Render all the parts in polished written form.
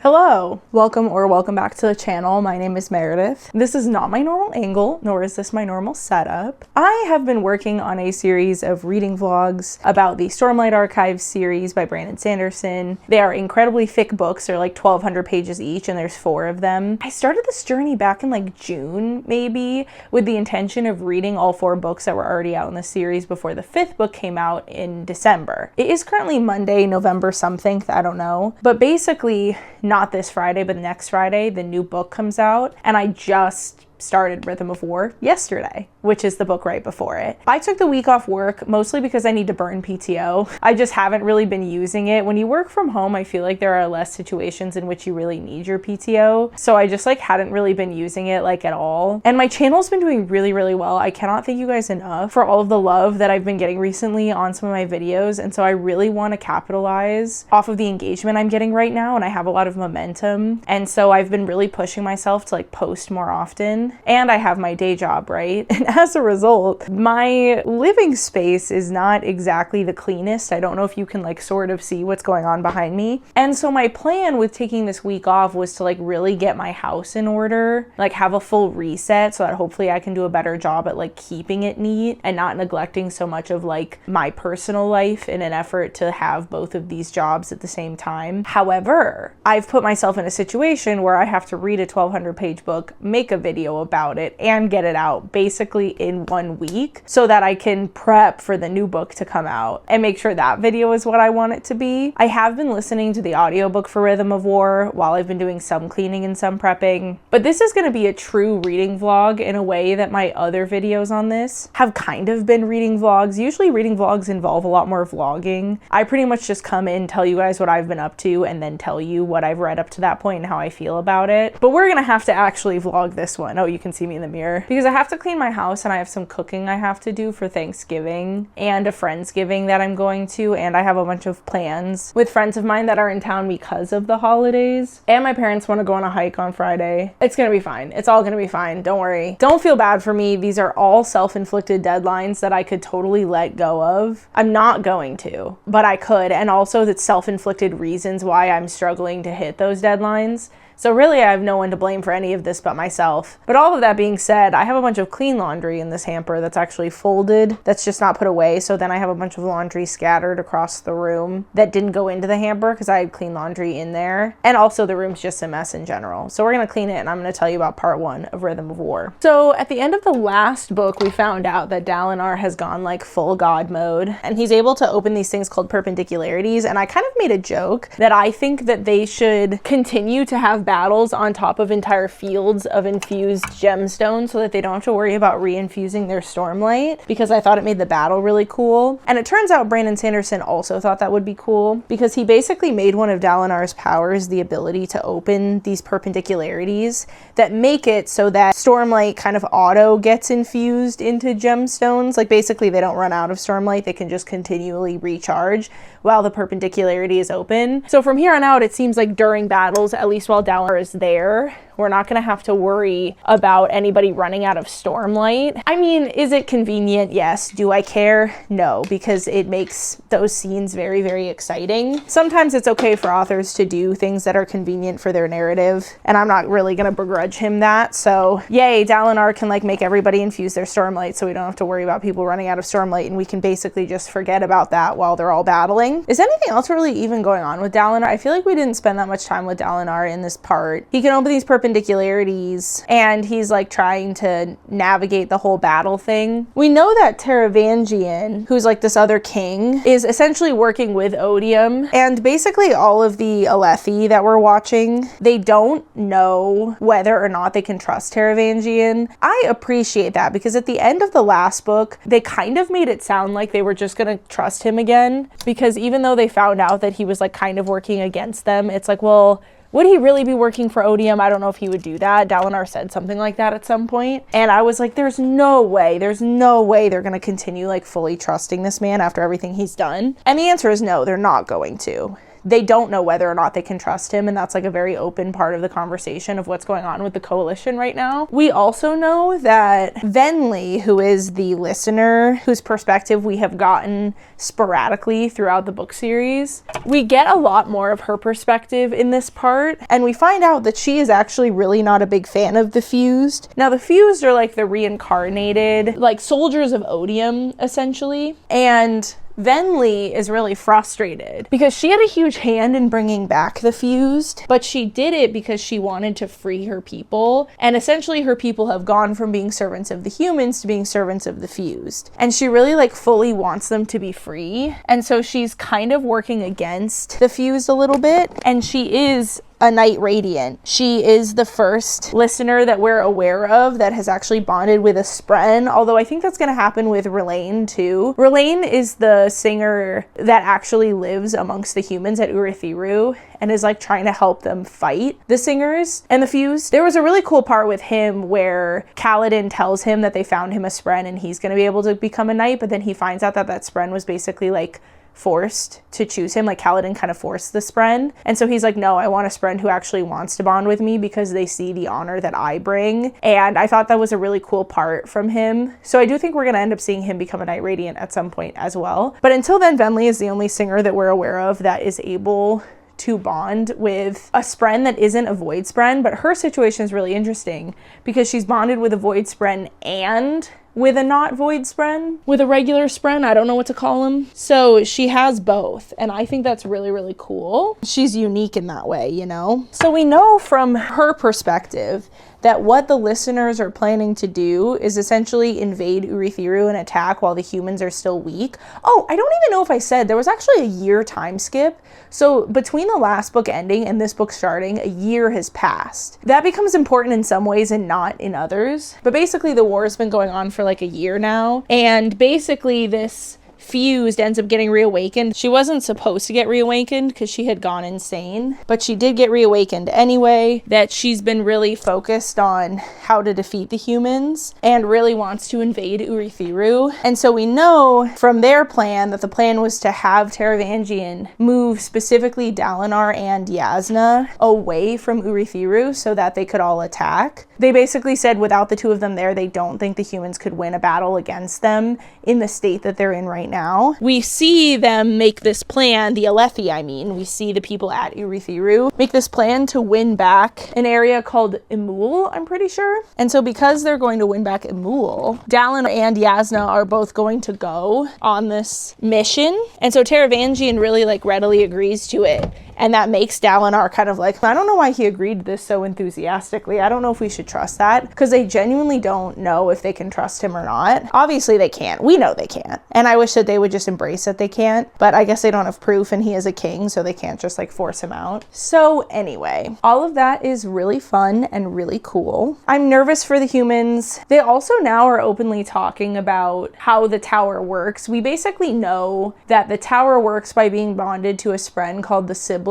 Hello, welcome back to the channel. My name is Meredith. This is not my normal angle, nor is this my normal setup. I have been working on a series of reading vlogs about the Stormlight Archives series by Sanderson. They are incredibly thick books. They're like 1,200 pages each, and there's 4 of them. I started this journey back in like June, maybe, with the intention of reading all 4 books that were already out in the series before the 5th book came out in December. It is currently Monday, November something, I don't know. But basically, not this Friday, but next Friday, the new book comes out, and I just started Rhythm of War yesterday, which is the book right before it. I took the week off work mostly because I need to burn PTO. I just haven't really been using it. When you work from home, I feel like there are less situations in which you really need your PTO. So I just hadn't really been using it at all. And my channel's been doing really, really well. I cannot thank you guys enough for all of the love that I've been getting recently on some of my videos. And so I really want to capitalize off of the engagement I'm getting right now. And I have a lot of momentum. And so I've been really pushing myself to post more often. And I have my day job, right? And as a result, my living space is not exactly the cleanest. I don't know if you can sort of see what's going on behind me. And so my plan with taking this week off was to really get my house in order, have a full reset so that hopefully I can do a better job at keeping it neat and not neglecting so much of my personal life in an effort to have both of these jobs at the same time. However, I've put myself in a situation where I have to read a 1,200 page book, make a video about it, and get it out basically in 1 week so that I can prep for the new book to come out and make sure that video is what I want it to be. I have been listening to the audiobook for Rhythm of War while I've been doing some cleaning and some prepping, but this is going to be a true reading vlog in a way that my other videos on this have kind of been reading vlogs. Usually reading vlogs involve a lot more vlogging. I pretty much just come in, tell you guys what I've been up to, and then tell you what I've read up to that point and how I feel about it. But we're gonna have to actually vlog this one. Oh, you can see me in the mirror because I have to clean my house and I have some cooking I have to do for Thanksgiving and a Friendsgiving that I'm going to, and I have a bunch of plans with friends of mine that are in town because of the holidays, and my parents want to go on a hike on Friday. It's gonna be fine. It's all gonna be fine. Don't worry. Don't feel bad for me. These are all self-inflicted deadlines that I could totally let go of. I'm not going to, but I could, and also that's self-inflicted reasons why I'm struggling to hit those deadlines. So really, I have no one to blame for any of this but myself. But all of that being said, I have a bunch of clean laundry in this hamper that's actually folded, that's just not put away. So then I have a bunch of laundry scattered across the room that didn't go into the hamper because I had clean laundry in there. And also the room's just a mess in general. So we're gonna clean it, and I'm gonna tell you about part 1 of Rhythm of War. So at the end of the last book, we found out that Dalinar has gone full god mode, and he's able to open these things called perpendicularities. And I kind of made a joke that I think that they should continue to have battles on top of entire fields of infused gemstones so that they don't have to worry about re-infusing their stormlight, because I thought it made the battle really cool. And it turns out Sanderson also thought that would be cool, because he basically made one of Dalinar's powers the ability to open these perpendicularities that make it so that stormlight kind of auto gets infused into gemstones. Basically they don't run out of stormlight, they can just continually recharge while the perpendicularity is open. So from here on out, it seems like during battles, at least while Dalinar is there, we're not going to have to worry about anybody running out of stormlight. I mean, is it convenient? Yes. Do I care? No, because it makes those scenes very, very exciting. Sometimes it's okay for authors to do things that are convenient for their narrative, and I'm not really going to begrudge him that. So yay, Dalinar can make everybody infuse their stormlight so we don't have to worry about people running out of stormlight, and we can basically just forget about that while they're all battling. Is anything else really even going on with Dalinar? I feel like we didn't spend that much time with Dalinar in this part. He can open these perpendicularities, and he's trying to navigate the whole battle thing. We know that Taravangian, who's this other king, is essentially working with Odium, and basically all of the Alethi that we're watching, they don't know whether or not they can trust Taravangian. I appreciate that, because at the end of the last book, they kind of made it sound like they were just gonna trust him again, because even though they found out that he was kind of working against them, it's well, would he really be working for Odium? I don't know if he would do that. Dalinar said something like that at some point. And I was there's no way they're going to continue fully trusting this man after everything he's done. And the answer is no, they're not going to. they don't know whether or not they can trust him, and that's like a very open part of the conversation of what's going on with the coalition right now. We also know that Venli, who is the listener whose perspective we have gotten sporadically throughout the book series, we get a lot more of her perspective in this part, and we find out that she is actually really not a big fan of the Fused. Now, the Fused are like the reincarnated, like soldiers of Odium, essentially, and Venli is really frustrated because she had a huge hand in bringing back the Fused, but she did it because she wanted to free her people, and essentially her people have gone from being servants of the humans to being servants of the Fused, and she really like fully wants them to be free, and so she's kind of working against the Fused a little bit, and she is a Knight Radiant. She is the first listener that we're aware of that has actually bonded with a Spren, although I think that's going to happen with Rlain too. Rlain is the singer that actually lives amongst the humans at Urithiru and is like trying to help them fight the singers and the Fused. There was a really cool part with him where Kaladin tells him that they found him a Spren and he's going to be able to become a knight, but then he finds out that that Spren was basically like forced to choose him, like Kaladin kind of forced the Spren, and so he's like, no, I want a Spren who actually wants to bond with me because they see the honor that I bring, and I thought that was a really cool part from him. So I do think we're going to end up seeing him become a Knight Radiant at some point as well, but until then, Venli is the only singer that we're aware of that is able to bond with a Spren that isn't a Void Spren, but her situation is really interesting because she's bonded with a Void Spren and with a not Void Spren, with a regular Spren, I don't know what to call him. So she has both, and I think that's really, really cool. She's unique in that way, you know? So we know from her perspective that what the listeners are planning to do is essentially invade Urithiru and attack while the humans are still weak. Oh, I don't even know if I said, there was actually a year time skip. So between the last book ending and this book starting, a year has passed. That becomes important in some ways and not in others. But basically the war has been going on for like a year now. And basically this Fused ends up getting reawakened. She wasn't supposed to get reawakened because she had gone insane, but she did get reawakened anyway. That she's been really focused on how to defeat the humans and really wants to invade Urithiru. And so we know from their plan that the plan was to have Taravangian move specifically Dalinar and Yasna away from Urithiru so that they could all attack. They basically said without the two of them there, they don't think the humans could win a battle against them in the state that they're in right now. We see them make this plan, the Alethi I mean, we see the people at Urithiru make this plan to win back an area called Emul, I'm pretty sure. And so because they're going to win back Emul, Dalinar and Yasna are both going to go on this mission. And so Taravangian really like readily agrees to it. And that makes Dalinar kind of like, I don't know why he agreed to this so enthusiastically. I don't know if we should trust that, because they genuinely don't know if they can trust him or not. Obviously they can't. We know they can't. And I wish that they would just embrace that they can't, but I guess they don't have proof and he is a king, so they can't just like force him out. So anyway, all of that is really fun and really cool. I'm nervous for the humans. They also now are openly talking about how the tower works. We basically know that the tower works by being bonded to a Spren called the Sibling,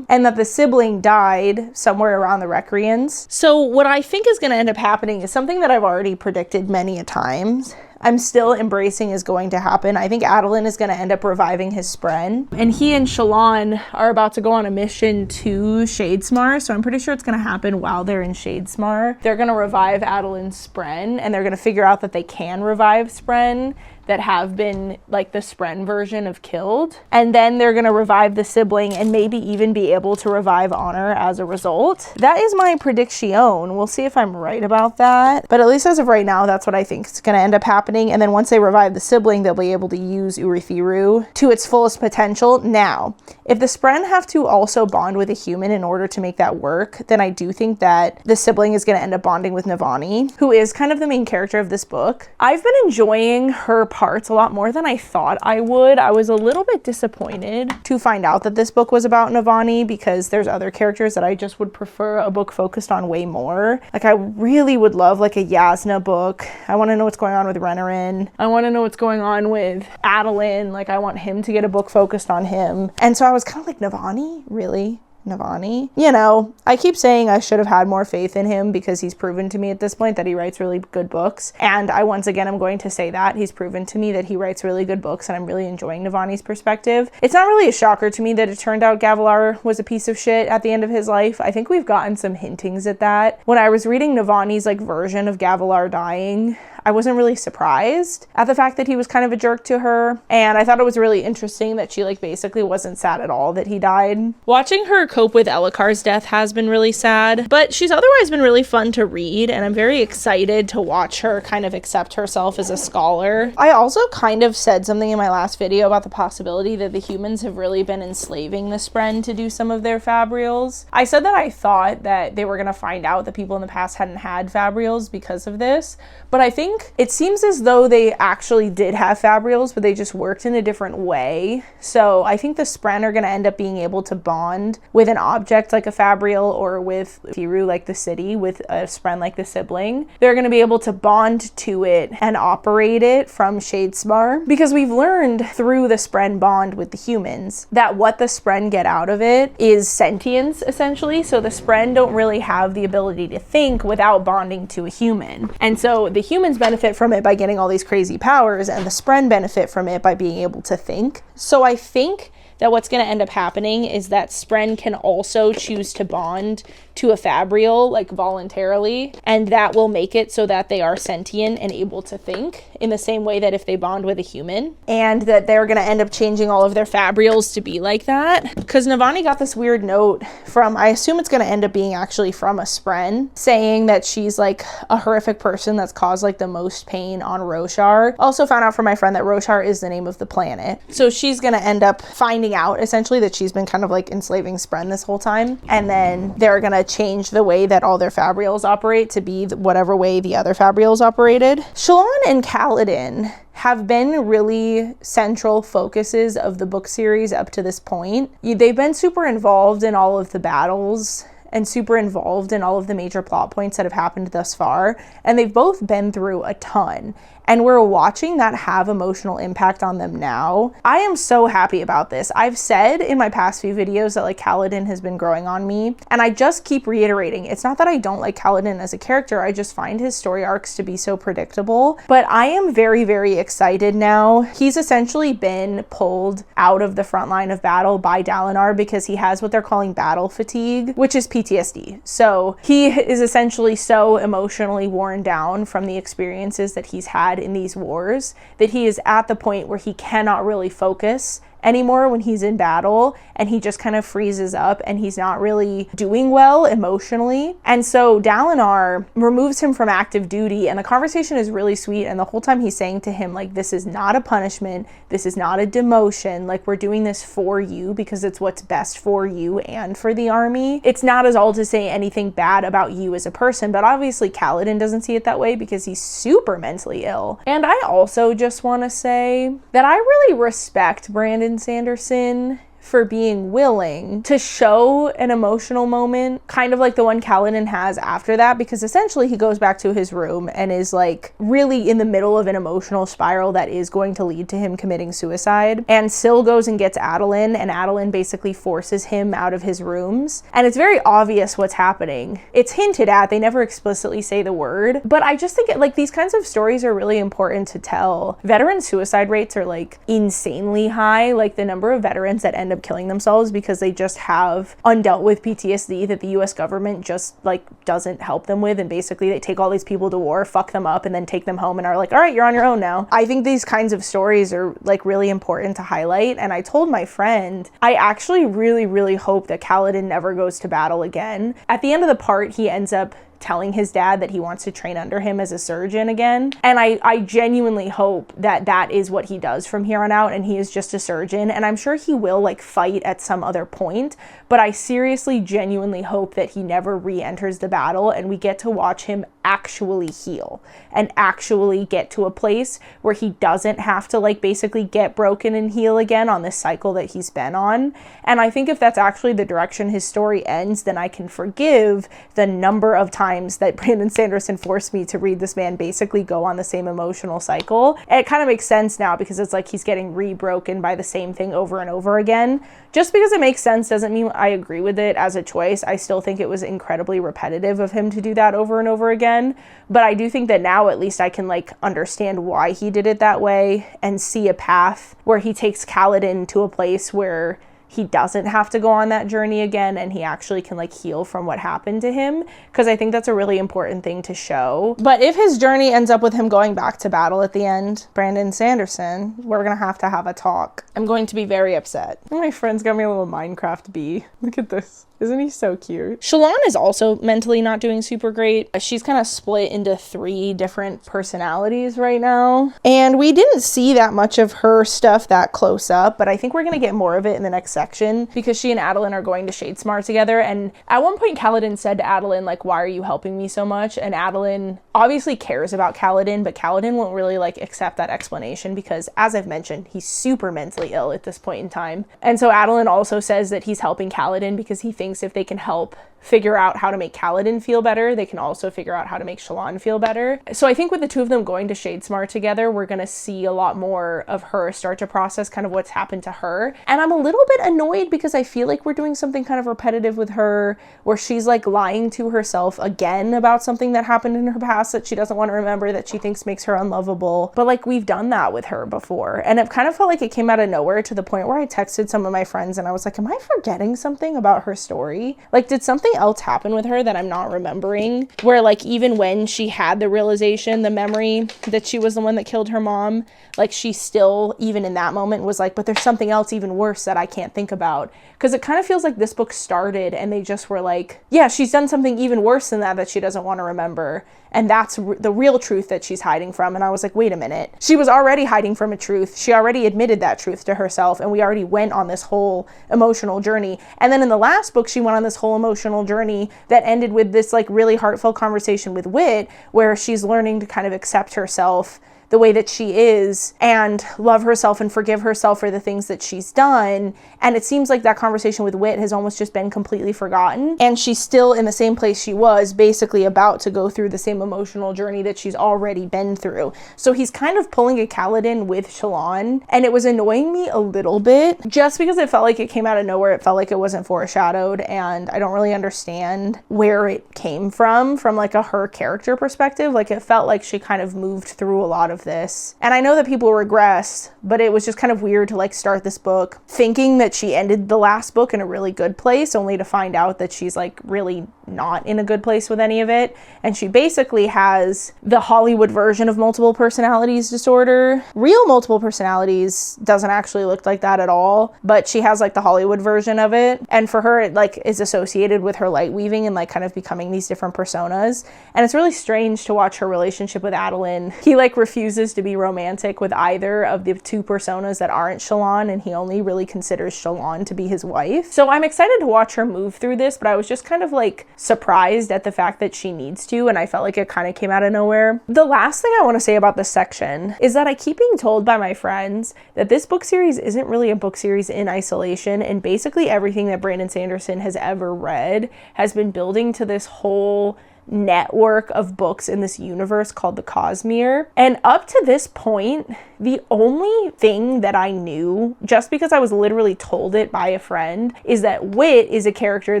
and that the sibling died somewhere around the Recreants. So what I think is going to end up happening is something that I've already predicted many a times. I'm still embracing is going to happen. I think Adolin is going to end up reviving his Spren. And he and Shallan are about to go on a mission to Shadesmar. So I'm pretty sure it's going to happen while they're in Shadesmar. They're going to revive Adolin's Spren, and they're going to figure out that they can revive Spren that have been like the Spren version of killed. And then they're going to revive the sibling and maybe even be able to revive Honor as a result. That is my prediction. We'll see if I'm right about that. But at least as of right now, that's what I think is going to end up happening. And then once they revive the sibling, they'll be able to use Urithiru to its fullest potential. Now, if the Spren have to also bond with a human in order to make that work, then I do think that the sibling is going to end up bonding with Navani, who is kind of the main character of this book. I've been enjoying her parts a lot more than I thought I would. I was a little bit disappointed to find out that this book was about Navani because there's other characters that I just would prefer a book focused on way more. Like I really would love like a Yasna book. I want to know what's going on with Renarin. I want to know what's going on with Adolin. Like I want him to get a book focused on him. And so I was kind of like, Navani? Really? Navani. You know, I keep saying I should have had more faith in him because he's proven to me at this point that he writes really good books. And I once again am going to say that. He's proven to me that he writes really good books, and I'm really enjoying Navani's perspective. It's not really a shocker to me that it turned out Gavilar was a piece of shit at the end of his life. I think we've gotten some hintings at that. When I was reading Navani's like version of Gavilar dying, I wasn't really surprised at the fact that he was kind of a jerk to her. And I thought it was really interesting that she like basically wasn't sad at all that he died. Watching her cope with Elikar's death has been really sad, but she's otherwise been really fun to read, and I'm very excited to watch her kind of accept herself as a scholar. I also kind of said something in my last video about the possibility that the humans have really been enslaving the Spren to do some of their fabrials. I said that I thought that they were going to find out that people in the past hadn't had fabrials because of this, but I think it seems as though they actually did have fabrials, but they just worked in a different way. So I think the Spren are going to end up being able to bond with an object like a fabrial, or with Firu like the city, with a Spren like the sibling. They're going to be able to bond to it and operate it from Shadesmar, because we've learned through the Spren bond with the humans that what the Spren get out of it is sentience, essentially. So the Spren don't really have the ability to think without bonding to a human. And so the humans benefit from it by getting all these crazy powers, and the Spren benefit from it by being able to think. So I think that what's going to end up happening is that Spren can also choose to bond to a fabrial, like voluntarily, and that will make it so that they are sentient and able to think in the same way that if they bond with a human, and that they're going to end up changing all of their fabrials to be like that. Because Navani got this weird note from, I assume it's going to end up being actually from a Spren, saying that she's like a horrific person that's caused like the most pain on Roshar. Also found out from my friend that Roshar is the name of the planet. So she's going to end up finding out essentially that she's been kind of like enslaving Spren this whole time, and then they're going to change the way that all their fabrials operate to be whatever way the other fabrials operated. Shallan and Kaladin have been really central focuses of the book series up to this point. They've been super involved in all of the battles and super involved in all of the major plot points that have happened thus far, and they've both been through a ton. And we're watching that have emotional impact on them now. I am so happy about this. I've said in my past few videos that like Kaladin has been growing on me, and I just keep reiterating, it's not that I don't like Kaladin as a character, I just find his story arcs to be so predictable. But I am very, very excited now. He's essentially been pulled out of the front line of battle by Dalinar because he has what they're calling battle fatigue, which is PTSD. So he is essentially so emotionally worn down from the experiences that he's had in these wars that he is at the point where he cannot really focus anymore when he's in battle, and he just kind of freezes up and he's not really doing well emotionally. And so Dalinar removes him from active duty, and the conversation is really sweet, and the whole time he's saying to him like, this is not a punishment, this is not a demotion, like we're doing this for you because it's what's best for you and for the army. It's not at all to say anything bad about you as a person, but obviously Kaladin doesn't see it that way because he's super mentally ill. And I also just want to say that I really respect Brandon Sanderson for being willing to show an emotional moment, kind of like the one Kaladin has after that, because essentially he goes back to his room and is like really in the middle of an emotional spiral that is going to lead to him committing suicide. And Syl goes and gets Adolin, and Adolin basically forces him out of his rooms. And it's very obvious what's happening. It's hinted at, they never explicitly say the word, but I just think like these kinds of stories are really important to tell. Veteran suicide rates are like insanely high, like the number of veterans that end up killing themselves because they just have undealt with PTSD that the US government just like doesn't help them with, and basically they take all these people to war, fuck them up, and then take them home and are like, all right, you're on your own now. I think these kinds of stories are like really important to highlight, and I told my friend I actually really hope that Kaladin never goes to battle again. At the end of the part, he ends up telling his dad that he wants to train under him as a surgeon again. And I genuinely hope that that is what he does from here on out, and he is just a surgeon. And I'm sure he will like fight at some other point, but I seriously genuinely hope that he never re-enters the battle and we get to watch him actually heal and actually get to a place where he doesn't have to like basically get broken and heal again on this cycle that he's been on. And I think if that's actually the direction his story ends, then I can forgive the number of times times that Brandon Sanderson forced me to read this man basically go on the same emotional cycle. And it kind of makes sense now because it's like he's getting re-broken by the same thing over and over again. Just because it makes sense doesn't mean I agree with it as a choice. I still think it was incredibly repetitive of him to do that over and over again. But I do think that now at least I can like understand why he did it that way and see a path where he takes Kaladin to a place where he doesn't have to go on that journey again and he actually can like heal from what happened to him, because I think that's a really important thing to show. But if his journey ends up with him going back to battle at the end, Brandon Sanderson, we're gonna have a talk. I'm going to be very upset. My friend's got me a little Minecraft bee. Look at this. Isn't he so cute? Shallan is also mentally not doing super great. She's kind of split into 3 different personalities right now. And we didn't see that much of her stuff that close up, but I think we're going to get more of it in the next section because she and Adolin are going to Shadesmar together. And at one point, Kaladin said to Adolin, like, why are you helping me so much? And Adolin obviously cares about Kaladin, but Kaladin won't really like accept that explanation because, as I've mentioned, he's super mentally ill at this point in time. And so Adolin also says that he's helping Kaladin because he thinks if they can help figure out how to make Kaladin feel better, they can also figure out how to make Shallan feel better. So I think with the two of them going to Shadesmar together, we're going to see a lot more of her start to process kind of what's happened to her. And I'm a little bit annoyed because I feel like we're doing something kind of repetitive with her where she's like lying to herself again about something that happened in her past that she doesn't want to remember, that she thinks makes her unlovable. But like we've done that with her before. And it kind of felt like it came out of nowhere to the point where I texted some of my friends and I was like, am I forgetting something about her story? Like, did something else happen with her that I'm not remembering? Where like even when she had the realization, the memory that she was the one that killed her mom, like she still, even in that moment, was like, but there's something else even worse that I can't think about. Because it kind of feels like this book started and they just were like, yeah, she's done something even worse than that she doesn't want to remember. And that's the real truth that she's hiding from. And I was like, wait a minute. She was already hiding from a truth. She already admitted that truth to herself. And we already went on this whole emotional journey. And then in the last book, she went on this whole emotional journey that ended with this like really heartfelt conversation with Wit, where she's learning to kind of accept herself the way that she is and love herself and forgive herself for the things that she's done. And it seems like that conversation with Wit has almost just been completely forgotten. And she's still in the same place she was, basically about to go through the same emotional journey that she's already been through. So he's kind of pulling a Kaladin with Shallan, and it was annoying me a little bit just because it felt like it came out of nowhere. It felt like it wasn't foreshadowed, and I don't really understand where it came from like a her character perspective. Like it felt like she kind of moved through a lot of this. And I know that people regress, but it was just kind of weird to like start this book thinking that she ended the last book in a really good place, only to find out that she's like really not in a good place with any of it. And she basically has the Hollywood version of multiple personalities disorder. Real multiple personalities doesn't actually look like that at all, but she has like the Hollywood version of it. And for her, it like is associated with her light weaving and like kind of becoming these different personas. And it's really strange to watch her relationship with Adolin. He like refuses to be romantic with either of the two personas that aren't Shallan, and he only really considers Shallan to be his wife. So I'm excited to watch her move through this, but I was just kind of like surprised at the fact that she needs to, and I felt like it kind of came out of nowhere. The last thing I want to say about this section is that I keep being told by my friends that this book series isn't really a book series in isolation, and basically everything that Brandon Sanderson has ever read has been building to this whole network of books in this universe called the Cosmere. And up to this point, the only thing that I knew, just because I was literally told it by a friend, is that Wit is a character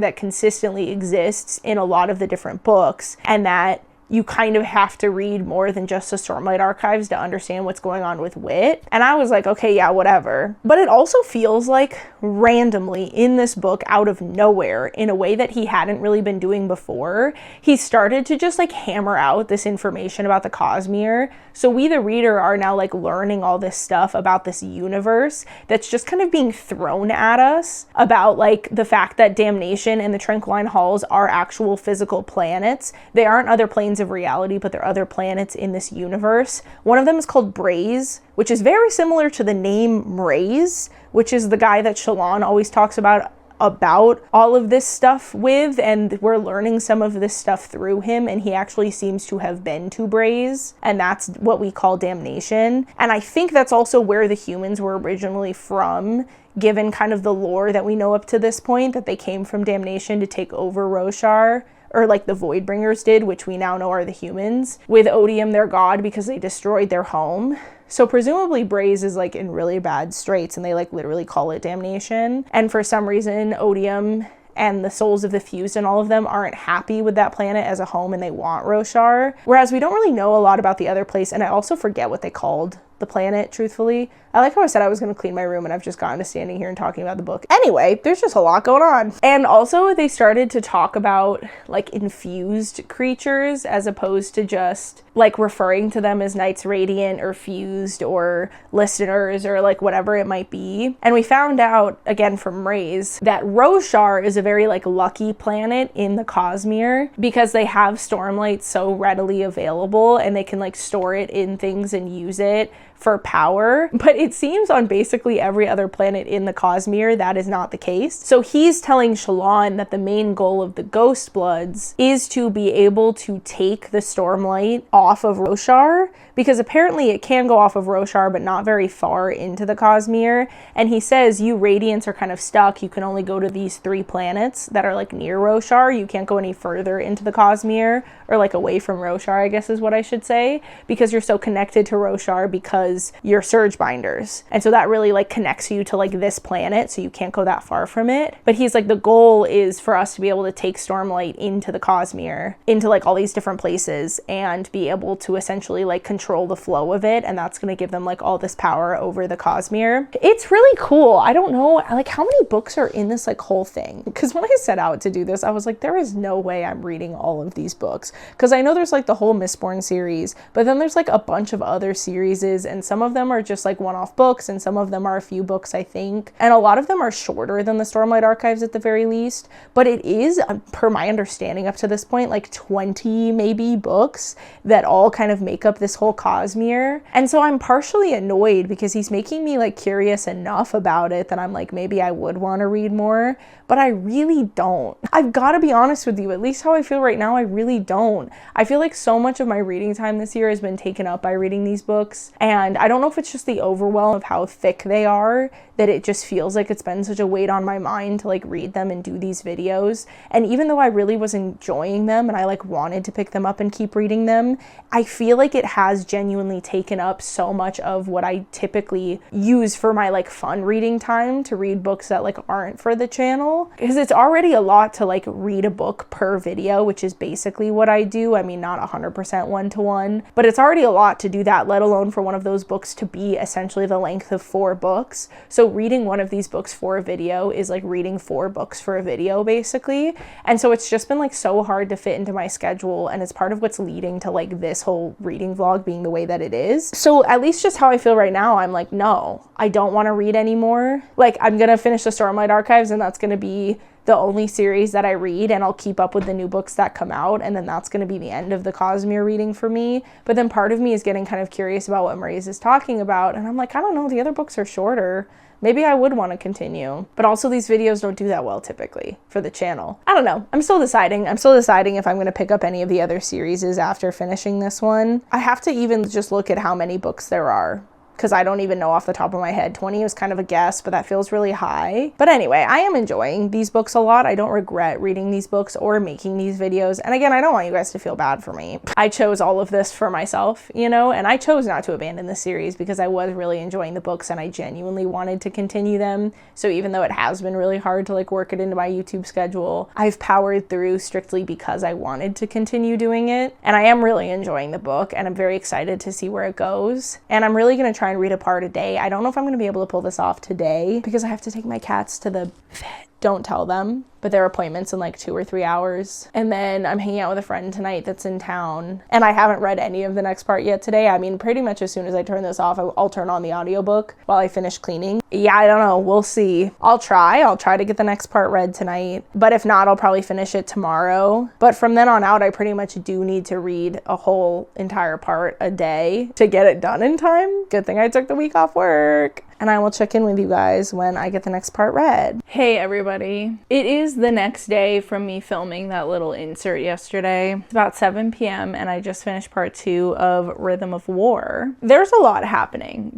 that consistently exists in a lot of the different books, and that you kind of have to read more than just the Stormlight archives to understand what's going on with Wit. And I was like, okay, yeah, whatever. But it also feels like randomly in this book, out of nowhere, in a way that he hadn't really been doing before, he started to just like hammer out this information about the Cosmere. So we, the reader, are now like learning all this stuff about this universe that's just kind of being thrown at us about like the fact that Damnation and the Tranquiline Halls are actual physical planets. They aren't other planes of reality, but they're other planets in this universe. One of them is called Braze, which is very similar to the name Mraize, which is the guy that Shallan always talks about all of this stuff with, and we're learning some of this stuff through him, and he actually seems to have been to Braze, and that's what we call Damnation. And I think that's also where the humans were originally from, given kind of the lore that we know up to this point, that they came from Damnation to take over Roshar or like the Voidbringers did, which we now know are the humans, with Odium, their god, because they destroyed their home. So presumably Braze is like in really bad straits, and they like literally call it damnation. And for some reason, Odium and the souls of the fused and all of them aren't happy with that planet as a home, and they want Roshar. Whereas we don't really know a lot about the other place, and I also forget what they called the planet, truthfully. I like how I said I was going to clean my room, and I've just gotten to standing here and talking about the book. Anyway, there's just a lot going on. And also they started to talk about like infused creatures as opposed to just like referring to them as Knights Radiant or fused or listeners or like whatever it might be. And we found out, again from Raze, that Roshar is a very like lucky planet in the Cosmere because they have stormlight so readily available, and they can like store it in things and use it for power. But it seems on basically every other planet in the Cosmere that is not the case. So he's telling Shallan that the main goal of the Ghost Bloods is to be able to take the stormlight off of Roshar, because apparently it can go off of Roshar but not very far into the Cosmere. And he says you Radiants are kind of stuck. You can only go to these 3 planets that are like near Roshar. You can't go any further into the Cosmere, or like away from Roshar, I guess is what I should say, because you're so connected to Roshar because you're Surge Binders. And so that really like connects you to like this planet, so you can't go that far from it. But he's like, the goal is for us to be able to take stormlight into the Cosmere, into like all these different places, and be able to essentially like control the flow of it, and that's going to give them like all this power over the Cosmere. It's really cool. I don't know like how many books are in this like whole thing, because when I set out to do this I was like, there is no way I'm reading all of these books, because I know there's like the whole Mistborn series, but then there's like a bunch of other series, and some of them are just like one-off books, and some of them are a few books, I think, and a lot of them are shorter than the Stormlight Archives at the very least. But it is, per my understanding up to this point, like 20 maybe books that all kind of make up this whole Cosmere. And so I'm partially annoyed because he's making me like curious enough about it that I'm like, maybe I would want to read more, but I really don't. I've got to be honest with you, at least how I feel right now, I really don't. I feel like so much of my reading time this year has been taken up by reading these books, and I don't know if it's just the overwhelm of how thick they are that it just feels like it's been such a weight on my mind to like read them and do these videos. And even though I really was enjoying them and I like wanted to pick them up and keep reading them, I feel like it has genuinely taken up so much of what I typically use for my like fun reading time to read books that like aren't for the channel, because it's already a lot to like read a book per video, which is basically what I do. I mean, not 100% one-to-one, but it's already a lot to do that, let alone for one of those books to be essentially the length of 4 books. So reading one of these books for a video is like reading 4 books for a video basically. And so it's just been like so hard to fit into my schedule, and it's part of what's leading to like this whole reading vlog being the way that it is. So at least just how I feel right now, I'm like, no, I don't want to read anymore. Like, I'm gonna finish the Stormlight Archives, and that's gonna be the only series that I read, and I'll keep up with the new books that come out, and then that's going to be the end of the Cosmere reading for me. But then part of me is getting kind of curious about what Maryse is talking about, and I'm like, I don't know, the other books are shorter. Maybe I would want to continue. But also these videos don't do that well typically for the channel. I don't know. I'm still deciding if I'm going to pick up any of the other series after finishing this one. I have to even just look at how many books there are, because I don't even know off the top of my head. 20 was kind of a guess, but that feels really high. But anyway, I am enjoying these books a lot. I don't regret reading these books or making these videos. And again, I don't want you guys to feel bad for me. I chose all of this for myself, you know, and I chose not to abandon the series because I was really enjoying the books and I genuinely wanted to continue them. So even though it has been really hard to like work it into my YouTube schedule, I've powered through strictly because I wanted to continue doing it. And I am really enjoying the book, and I'm very excited to see where it goes. And I'm really going to try and read a part a day. I don't know if I'm going to be able to pull this off today because I have to take my cats to the vet. Don't tell them, but their appointment's in like 2 or 3 hours. And then I'm hanging out with a friend tonight that's in town, and I haven't read any of the next part yet today. I mean, pretty much as soon as I turn this off, I'll turn on the audiobook while I finish cleaning. Yeah, I don't know. We'll see. I'll try to get the next part read tonight, but if not, I'll probably finish it tomorrow. But from then on out, I pretty much do need to read a whole entire part a day to get it done in time. Good thing I took the week off work. And I will check in with you guys when I get the next part read. Hey everybody. It is the next day from me filming that little insert yesterday. It's about 7 p.m. and I just finished part 2 of Rhythm of War. There's a lot happening.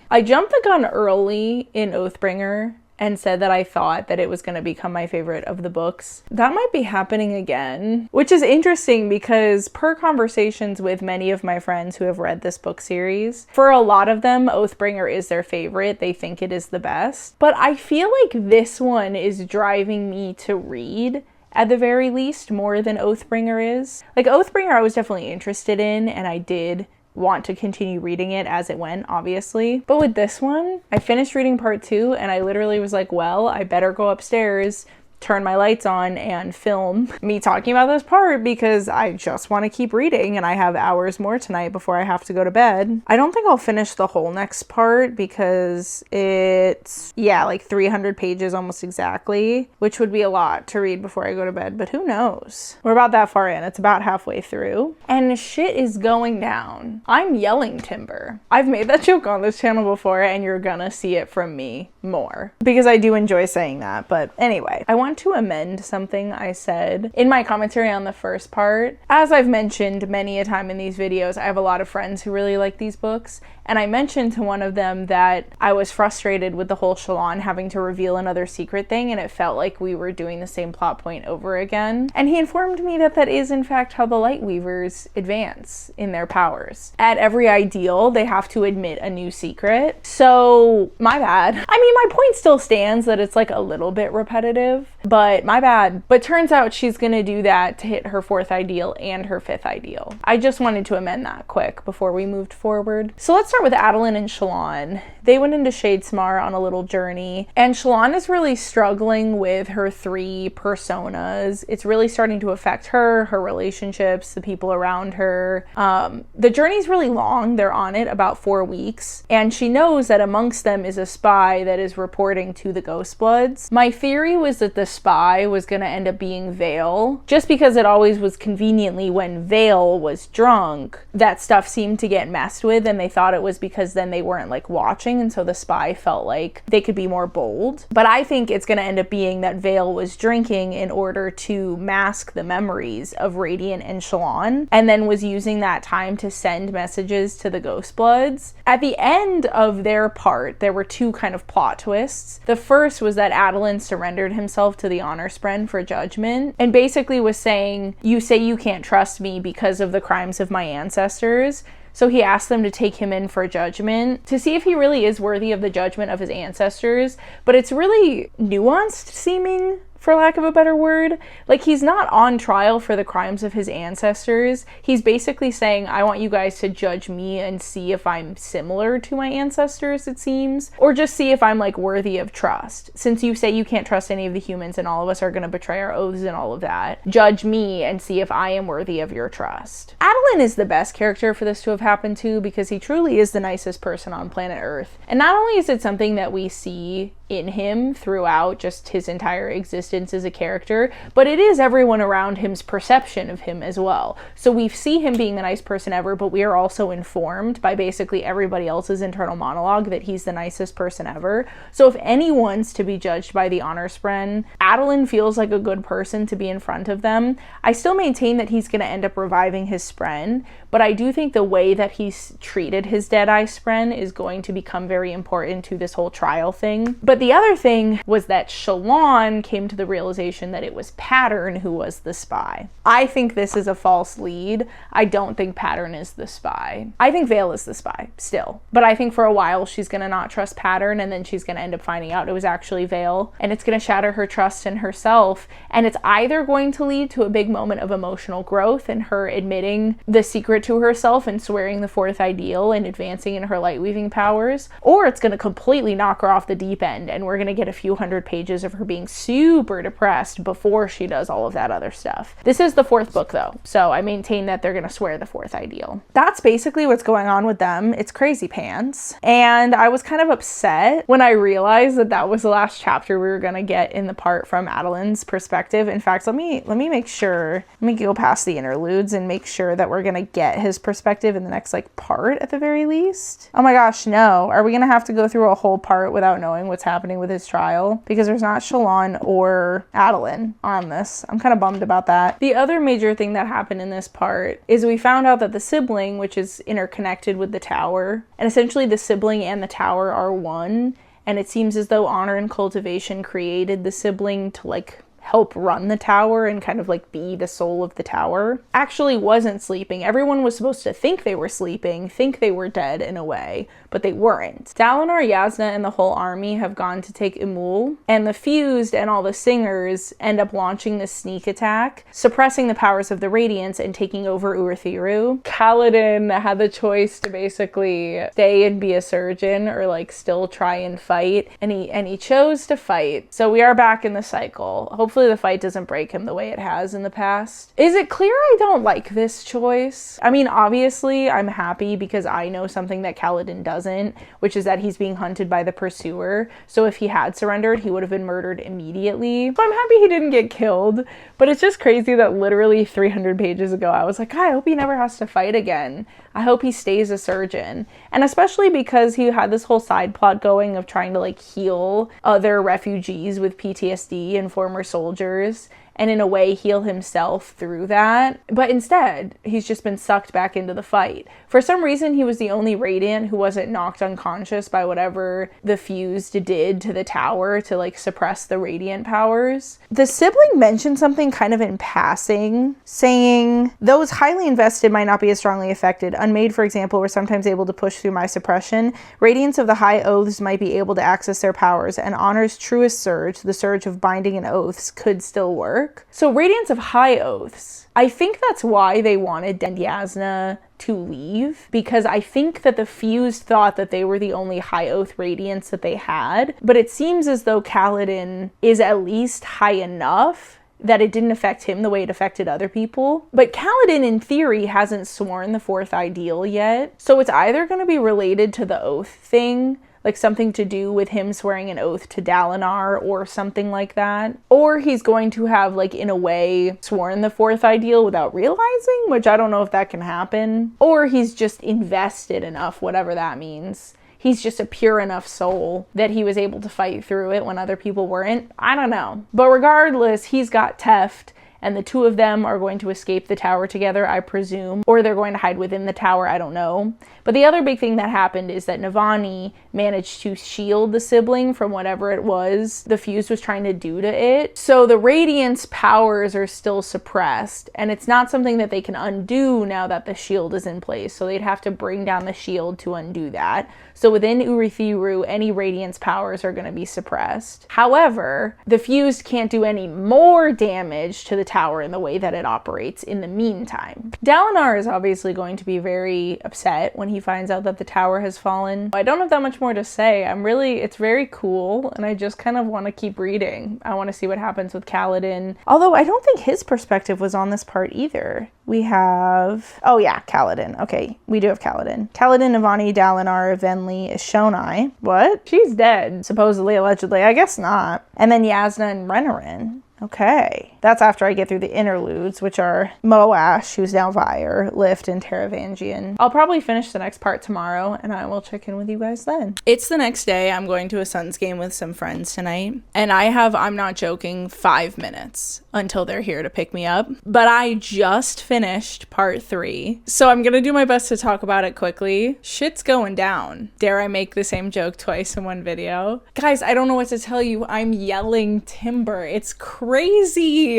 I jumped the gun early in Oathbringer and said that I thought that it was going to become my favorite of the books. That might be happening again, which is interesting because per conversations with many of my friends who have read this book series, for a lot of them, Oathbringer is their favorite. They think it is the best. But I feel like this one is driving me to read, at the very least, more than Oathbringer is. Like, Oathbringer I was definitely interested in, and I did want to continue reading it as it went, obviously. But with this one, I finished reading part 2 and I literally was like, well, I better go upstairs, turn my lights on, and film me talking about this part because I just want to keep reading and I have hours more tonight before I have to go to bed. I don't think I'll finish the whole next part because it's, yeah, like 300 pages almost exactly, which would be a lot to read before I go to bed, but who knows? We're about that far in. It's about halfway through and shit is going down. I'm yelling timber. I've made that joke on this channel before and you're gonna see it from me more because I do enjoy saying that. But anyway, I want to amend something I said in my commentary on the first part. As I've mentioned many a time in these videos, I have a lot of friends who really like these books, and I mentioned to one of them that I was frustrated with the whole Shallan having to reveal another secret thing, and it felt like we were doing the same plot point over again. And he informed me that that is in fact how the Lightweavers advance in their powers. At every ideal, they have to admit a new secret. So my bad. I mean, my point still stands that it's like a little bit repetitive, but my bad. But turns out she's gonna do that to hit her 4th ideal and her 5th ideal. I just wanted to amend that quick before we moved forward. So let's start with Adolin and Shallan. They went into Shadesmar on a little journey, and Shallan is really struggling with her 3 personas. It's really starting to affect her relationships, the people around her. The journey's really long. They're on it about 4 weeks, and she knows that amongst them is a spy that is reporting to the Ghostbloods. My theory was that the spy was going to end up being Vale, just because it always was conveniently when Vale was drunk, that stuff seemed to get messed with, and they thought it was because then they weren't like watching, and so the spy felt like they could be more bold. But I think it's going to end up being that Vale was drinking in order to mask the memories of Radiant and Shallan, and then was using that time to send messages to the Ghostbloods. At the end of their part, there were 2 kind of plot twists. The first was that Adolin surrendered himself to the Honor Spren for judgment, and basically was saying, you say you can't trust me because of the crimes of my ancestors. So he asked them to take him in for judgment to see if he really is worthy of the judgment of his ancestors. But it's really nuanced seeming, for lack of a better word. Like, he's not on trial for the crimes of his ancestors. He's basically saying, I want you guys to judge me and see if I'm similar to my ancestors, it seems, or just see if I'm like worthy of trust. Since you say you can't trust any of the humans and all of us are going to betray our oaths and all of that, judge me and see if I am worthy of your trust. Adolin is the best character for this to have happened to because he truly is the nicest person on planet Earth. And not only is it something that we see in him throughout just his entire existence as a character, but it is everyone around him's perception of him as well. So we see him being the nice person ever, but we are also informed by basically everybody else's internal monologue that he's the nicest person ever. So if anyone's to be judged by the Honor Spren, Adolin feels like a good person to be in front of them. I still maintain that he's going to end up reviving his Spren, but I do think the way that he's treated his Deadeye Spren is going to become very important to this whole trial thing. But the other thing was that Shallan came to the realization that it was Pattern who was the spy. I think this is a false lead. I don't think Pattern is the spy. I think Vale is the spy still, but I think for a while she's gonna not trust Pattern, and then she's gonna end up finding out it was actually Vale, and it's gonna shatter her trust in herself, and it's either going to lead to a big moment of emotional growth and her admitting the secret to herself and swearing the 4th ideal and advancing in her light weaving powers, or it's gonna completely knock her off the deep end and we're gonna get a few hundred pages of her being super depressed before she does all of that other stuff. This is the 4th book though, so I maintain that they're gonna swear the 4th ideal. That's basically what's going on with them. It's crazy pants. And I was kind of upset when I realized that that was the last chapter we were gonna get in the part from Adolin's perspective. In fact, let me make sure, let me go past the interludes and make sure that we're gonna get his perspective in the next like part at the very least. Oh my gosh, no. Are we gonna have to go through a whole part without knowing what's happening with his trial? Because there's not Shallan or Adolin on this. I'm kind of bummed about that. The other major thing that happened in this part is we found out that the sibling, which is interconnected with the tower, and essentially the sibling and the tower are one, and it seems as though honor and cultivation created the sibling to like help run the tower and kind of like be the soul of the tower, actually wasn't sleeping. Everyone was supposed to think they were sleeping, think they were dead in a way, but they weren't. Dalinar, Yasna, and the whole army have gone to take Imul, and the Fused and all the Singers end up launching this sneak attack, suppressing the powers of the Radiance and taking over Urithiru. Kaladin had the choice to basically stay and be a surgeon or like still try and fight, and he chose to fight. So we are back in the cycle. Hopefully the fight doesn't break him the way it has in the past. Is it clear I don't like this choice? I mean, obviously I'm happy because I know something that Kaladin doesn't, which is that he's being hunted by the Pursuer. So if he had surrendered, he would have been murdered immediately. So I'm happy he didn't get killed, but it's just crazy that literally 300 pages ago I was like, I hope he never has to fight again. I hope he stays a surgeon. And especially because he had this whole side plot going of trying to like heal other refugees with PTSD and former soldiers, and in a way heal himself through that. But instead, he's just been sucked back into the fight. For some reason, he was the only Radiant who wasn't knocked unconscious by whatever the Fused did to the tower to like suppress the Radiant powers. The sibling mentioned something kind of in passing, saying, those highly invested might not be as strongly affected. Unmade, for example, were sometimes able to push through my suppression. Radiants of the High Oaths might be able to access their powers, and Honor's truest surge, the surge of binding and oaths, could still work. So Radiants of High Oaths, I think that's why they wanted Yasna to leave, because I think that the Fused thought that they were the only High Oath Radiants that they had, but it seems as though Kaladin is at least high enough that it didn't affect him the way it affected other people. But Kaladin, in theory, hasn't sworn the fourth ideal yet, so it's either going to be related to the oath thing, like something to do with him swearing an oath to Dalinar or something like that. Or he's going to have, like, in a way, sworn the fourth ideal without realizing, which I don't know if that can happen. Or he's just invested enough, whatever that means. He's just a pure enough soul that he was able to fight through it when other people weren't. I don't know. But regardless, he's got Teft, and the two of them are going to escape the tower together, I presume, or they're going to hide within the tower, I don't know. But the other big thing that happened is that Navani managed to shield the sibling from whatever it was the Fused was trying to do to it. So the Radiant's powers are still suppressed, and it's not something that they can undo now that the shield is in place, so they'd have to bring down the shield to undo that. So within Urithiru, any Radiant's powers are going to be suppressed. However, the Fused can't do any more damage to the tower in the way that it operates in the meantime. Dalinar is obviously going to be very upset when he finds out that the tower has fallen. I don't have that much more to say. It's very cool, and I just kind of want to keep reading. I want to see what happens with Kaladin. Although I don't think his perspective was on this part either. We have, oh yeah, Kaladin. Okay, we do have Kaladin. Kaladin, Navani, Dalinar, Venli, Ishonai. What? She's dead, supposedly, allegedly. I guess not. And then Yasna and Renarin. Okay. That's after I get through the interludes, which are Moash, who's now Vyre, Lift, and Taravangian. I'll probably finish the next part tomorrow, and I will check in with you guys then. It's the next day. I'm going to a Suns game with some friends tonight, and I have, I'm not joking, 5 minutes until they're here to pick me up. But I just finished part 3, so I'm gonna do my best to talk about it quickly. Shit's going down. Dare I make the same joke twice in one video? Guys, I don't know what to tell you. I'm yelling timber. It's crazy.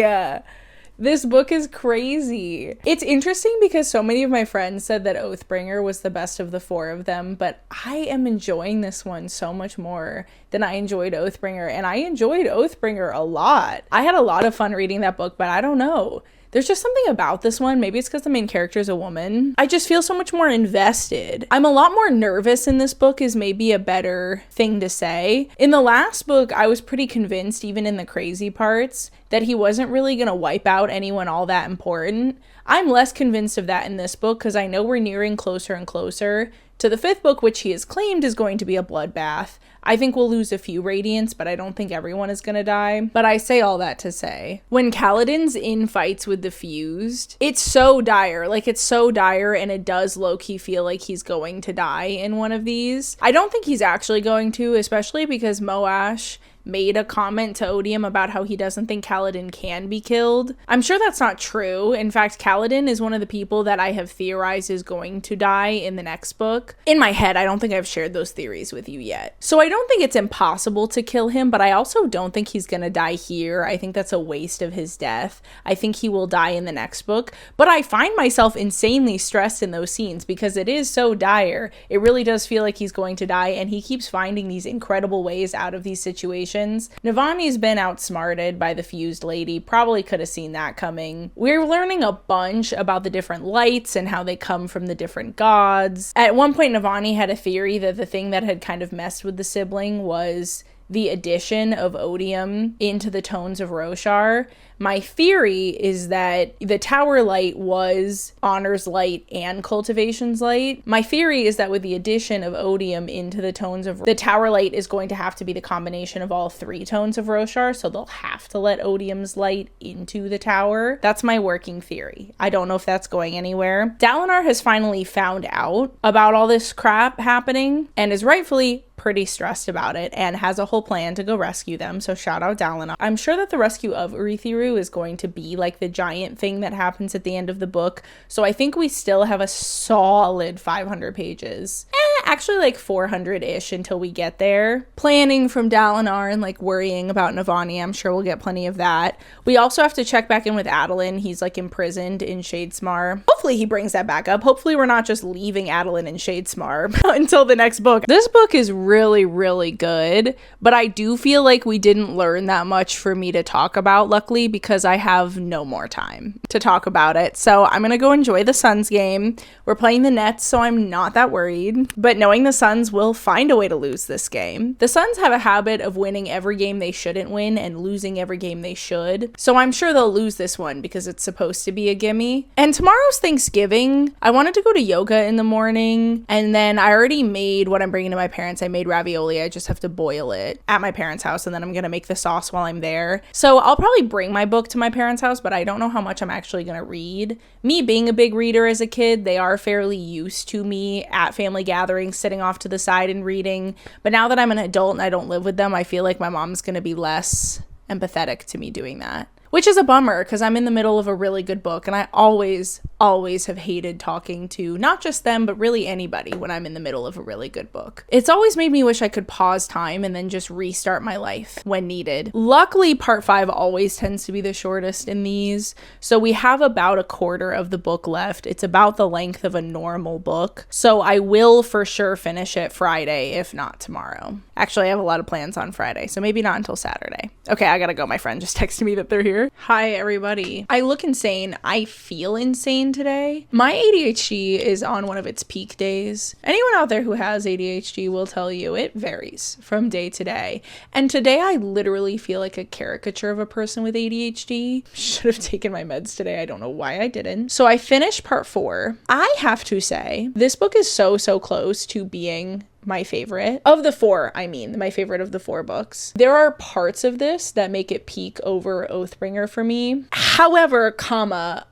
This book is crazy. It's interesting because so many of my friends said that Oathbringer was the best of the 4 of them, but I am enjoying this one so much more than I enjoyed Oathbringer, and I enjoyed Oathbringer a lot. I had a lot of fun reading that book, but I don't know. There's just something about this one. Maybe it's because the main character is a woman. I just feel so much more invested. I'm a lot more nervous in this book is maybe a better thing to say. In the last book, I was pretty convinced, even in the crazy parts, that he wasn't really going to wipe out anyone all that important. I'm less convinced of that in this book because I know we're nearing closer and closer to the 5th book, which he has claimed is going to be a bloodbath. I think we'll lose a few Radiants, but I don't think everyone is gonna die. But I say all that to say, when Kaladin's in fights with the Fused, it's so dire. Like, it's so dire, and it does low-key feel like he's going to die in one of these. I don't think he's actually going to, especially because Moash made a comment to Odium about how he doesn't think Kaladin can be killed. I'm sure that's not true. In fact, Kaladin is one of the people that I have theorized is going to die in the next book. In my head, I don't think I've shared those theories with you yet. So I don't think it's impossible to kill him, but I also don't think he's gonna die here. I think that's a waste of his death. I think he will die in the next book, but I find myself insanely stressed in those scenes because it is so dire. It really does feel like he's going to die, and he keeps finding these incredible ways out of these situations. Navani's been outsmarted by the fused lady, probably could have seen that coming. We're learning a bunch about the different lights and how they come from the different gods. At one point, Navani had a theory that the thing that had kind of messed with the sibling was the addition of Odium into the tones of Roshar. My theory is that the Tower Light was Honor's Light and Cultivation's Light. My theory is that with the addition of Odium into the tones of the Tower Light is going to have to be the combination of all 3 tones of Roshar, so they'll have to let Odium's light into the tower. That's my working theory. I don't know if that's going anywhere. Dalinar has finally found out about all this crap happening and is rightfully pretty stressed about it and has a whole plan to go rescue them, so shout out Dalinar. I'm sure that the rescue of Urithiru is going to be like the giant thing that happens at the end of the book, so I think we still have a solid 500 pages. Actually like 400-ish until we get there. Planning from Dalinar and like worrying about Navani, I'm sure we'll get plenty of that. We also have to check back in with Adolin. He's like imprisoned in Shadesmar. Hopefully he brings that back up. Hopefully we're not just leaving Adolin in Shadesmar until the next book. This book is really, really good, but I do feel like we didn't learn that much for me to talk about, luckily, because I have no more time to talk about it. So I'm gonna go enjoy the Suns game. We're playing the Nets, so I'm not that worried, but knowing the Suns will find a way to lose this game. The Suns have a habit of winning every game they shouldn't win and losing every game they should, so I'm sure they'll lose this one because it's supposed to be a gimme. And tomorrow's Thanksgiving. I wanted to go to yoga in the morning, and then I already made what I'm bringing to my parents. I made ravioli. I just have to boil it at my parents' house, and then I'm gonna make the sauce while I'm there. So I'll probably bring my book to my parents' house, but I don't know how much I'm actually gonna read. Me being a big reader as a kid, they are fairly used to me at family gatherings sitting off to the side and reading, but now that I'm an adult and I don't live with them, I feel like my mom's gonna be less empathetic to me doing that. Which is a bummer because I'm in the middle of a really good book, and I always have hated talking to not just them, but really anybody when I'm in the middle of a really good book. It's always made me wish I could pause time and then just restart my life when needed. Luckily, part 5 always tends to be the shortest in these, so we have about a quarter of the book left. It's about the length of a normal book, so I will for sure finish it Friday, if not tomorrow. Actually, I have a lot of plans on Friday, so maybe not until Saturday. Okay, I gotta go. My friend just texted me that they're here. Hi everybody. I look insane. I feel insane today. My ADHD is on one of its peak days. Anyone out there who has ADHD will tell you it varies from day to day. And today I literally feel like a caricature of a person with ADHD. Should have taken my meds today. I don't know why I didn't. So I finished part 4. I have to say, this book is so close to being my favorite of the 4. My favorite of the 4 books. There are parts of this that make it peak over Oathbringer for me. However,